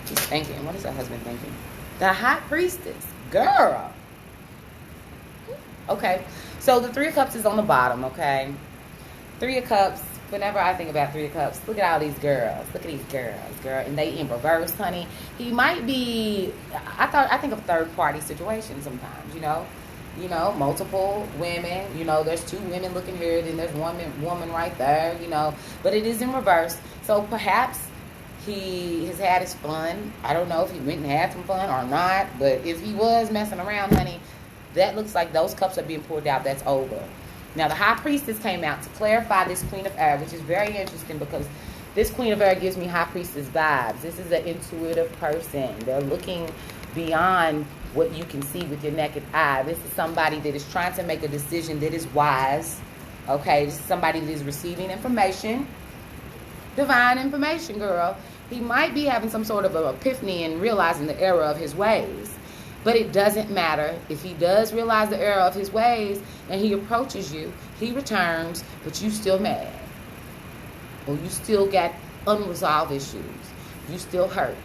he's thinking? What is her husband thinking? The High Priestess. Girl. Okay. So the Three of Cups is on the bottom, okay? Three of Cups. Whenever I think about Three of Cups, look at all these girls. Look at these girls, girl. And they in reverse, honey. He might be, I think of third party situations sometimes, multiple women, there's two women looking here, then there's one woman right there, but it is in reverse. So perhaps he has had his fun. I don't know if he went and had some fun or not, but if he was messing around, honey, that looks like those cups are being poured out. That's over. Now, the High Priestess came out to clarify this Queen of Air, which is very interesting because this Queen of Air gives me High Priestess vibes. This is an intuitive person. They're looking beyond what you can see with your naked eye. This is somebody that is trying to make a decision that is wise. Okay, this is somebody that is receiving information. Divine information, girl. He might be having some sort of an epiphany and realizing the error of his ways. But it doesn't matter. If he does realize the error of his ways and he approaches you, he returns, but you still mad. Or you still got unresolved issues. You still hurt.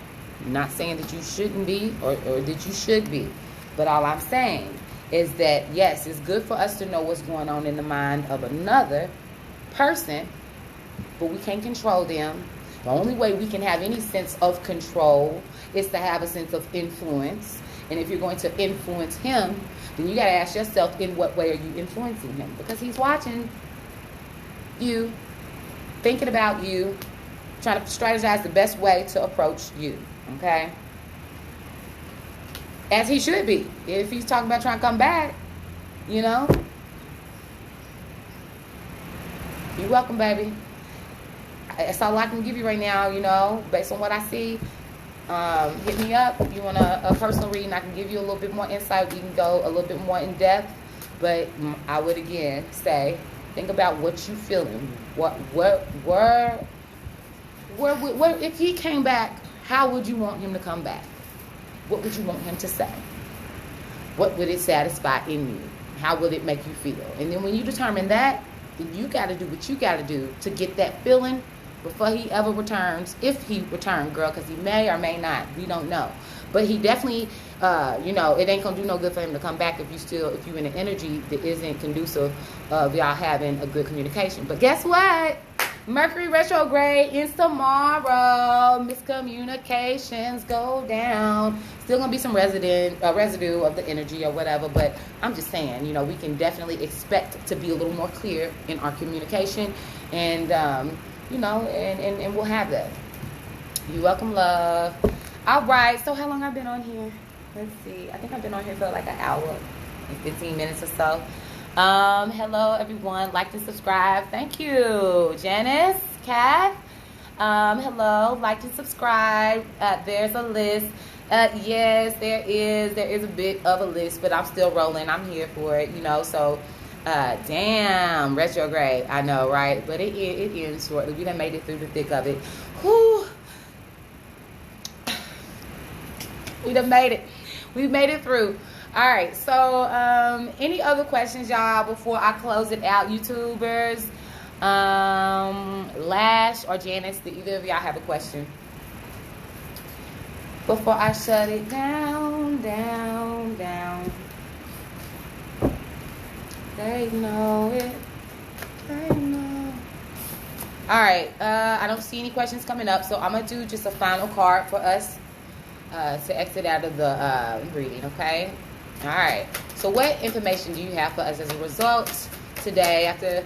I'm not saying that you shouldn't be or that you should be. But all I'm saying is that, yes, it's good for us to know what's going on in the mind of another person, but we can't control them. The only way we can have any sense of control is to have a sense of influence. And if you're going to influence him, then you got to ask yourself, in what way are you influencing him? Because he's watching you, thinking about you, trying to strategize the best way to approach you. Okay? As he should be. If he's talking about trying to come back, You're welcome, baby. That's all I can give you right now, based on what I see. Hit me up if you want a personal reading. I can give you a little bit more insight. We can go a little bit more in depth. But I would again say, think about what you're feeling. Where if he came back, how would you want him to come back? What would you want him to say? What would it satisfy in you? How would it make you feel? And then when you determine that, then you got to do what you got to do to get that feeling before he ever returns, if he returned, girl, because he may or may not. We don't know. But he definitely, it ain't going to do no good for him to come back if you're in an energy that isn't conducive of y'all having a good communication. But guess what? Mercury retrograde is tomorrow. Miscommunications go down. Still going to be some residue of the energy or whatever, but I'm just saying, we can definitely expect to be a little more clear in our communication, and and we'll have that. You're welcome, love. All right, so how long I've been on here? Let's see. I think I've been on here for like an hour and 15 minutes or so. Hello, everyone. Like and subscribe. Thank you. Janice, Kath. Hello. Like and subscribe. There's a list. Yes, there is. There is a bit of a list, but I'm still rolling. I'm here for it, so... damn, retrograde. I know, right? But it ends shortly. We done made it through the thick of it. Whew. We done made it. We made it through. All right. So, any other questions, y'all, before I close it out, YouTubers? Lash or Janice, do either of y'all have a question? Before I shut it down. They know it. They know. All right. I don't see any questions coming up, so I'm going to do just a final card for us to exit out of the reading, okay? All right. So what information do you have for us as a result today after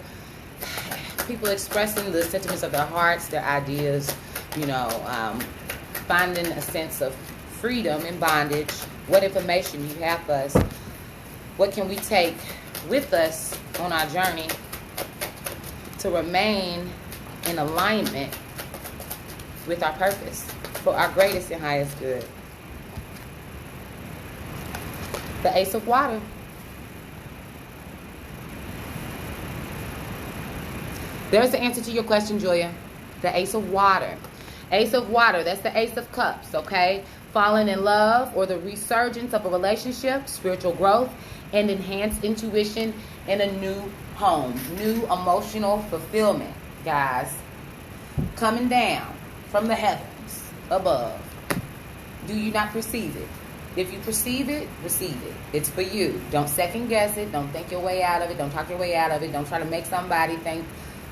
people expressing the sentiments of their hearts, their ideas, finding a sense of freedom in bondage. What information you have for us? What can we take with us on our journey to remain in alignment with our purpose for our greatest and highest good? The Ace of Water. There's the answer to your question, Julia. The Ace of Water. Ace of Water, that's the Ace of Cups, okay? Falling in love or the resurgence of a relationship, spiritual growth, and enhanced intuition in a new home. New emotional fulfillment, guys. Coming down from the heavens above. Do you not perceive it? If you perceive it, receive it. It's for you. Don't second guess it. Don't think your way out of it. Don't talk your way out of it. Don't try to make somebody think.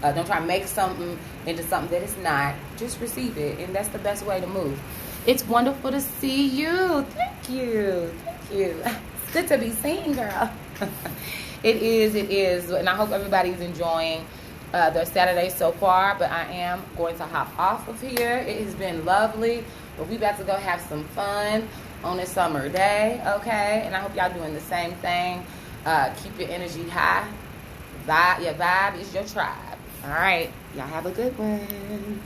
Don't try to make something into something that it's not. Just receive it, and that's the best way to move. It's wonderful to see you. Thank you. Thank you. It's good to be seen, girl. It is. And I hope everybody's enjoying their Saturday so far, but I am going to hop off of here. It has been lovely, but we about to go have some fun on this summer day, okay? And I hope y'all doing the same thing. Keep your energy high. Your vibe is your tribe. All right. Y'all have a good one.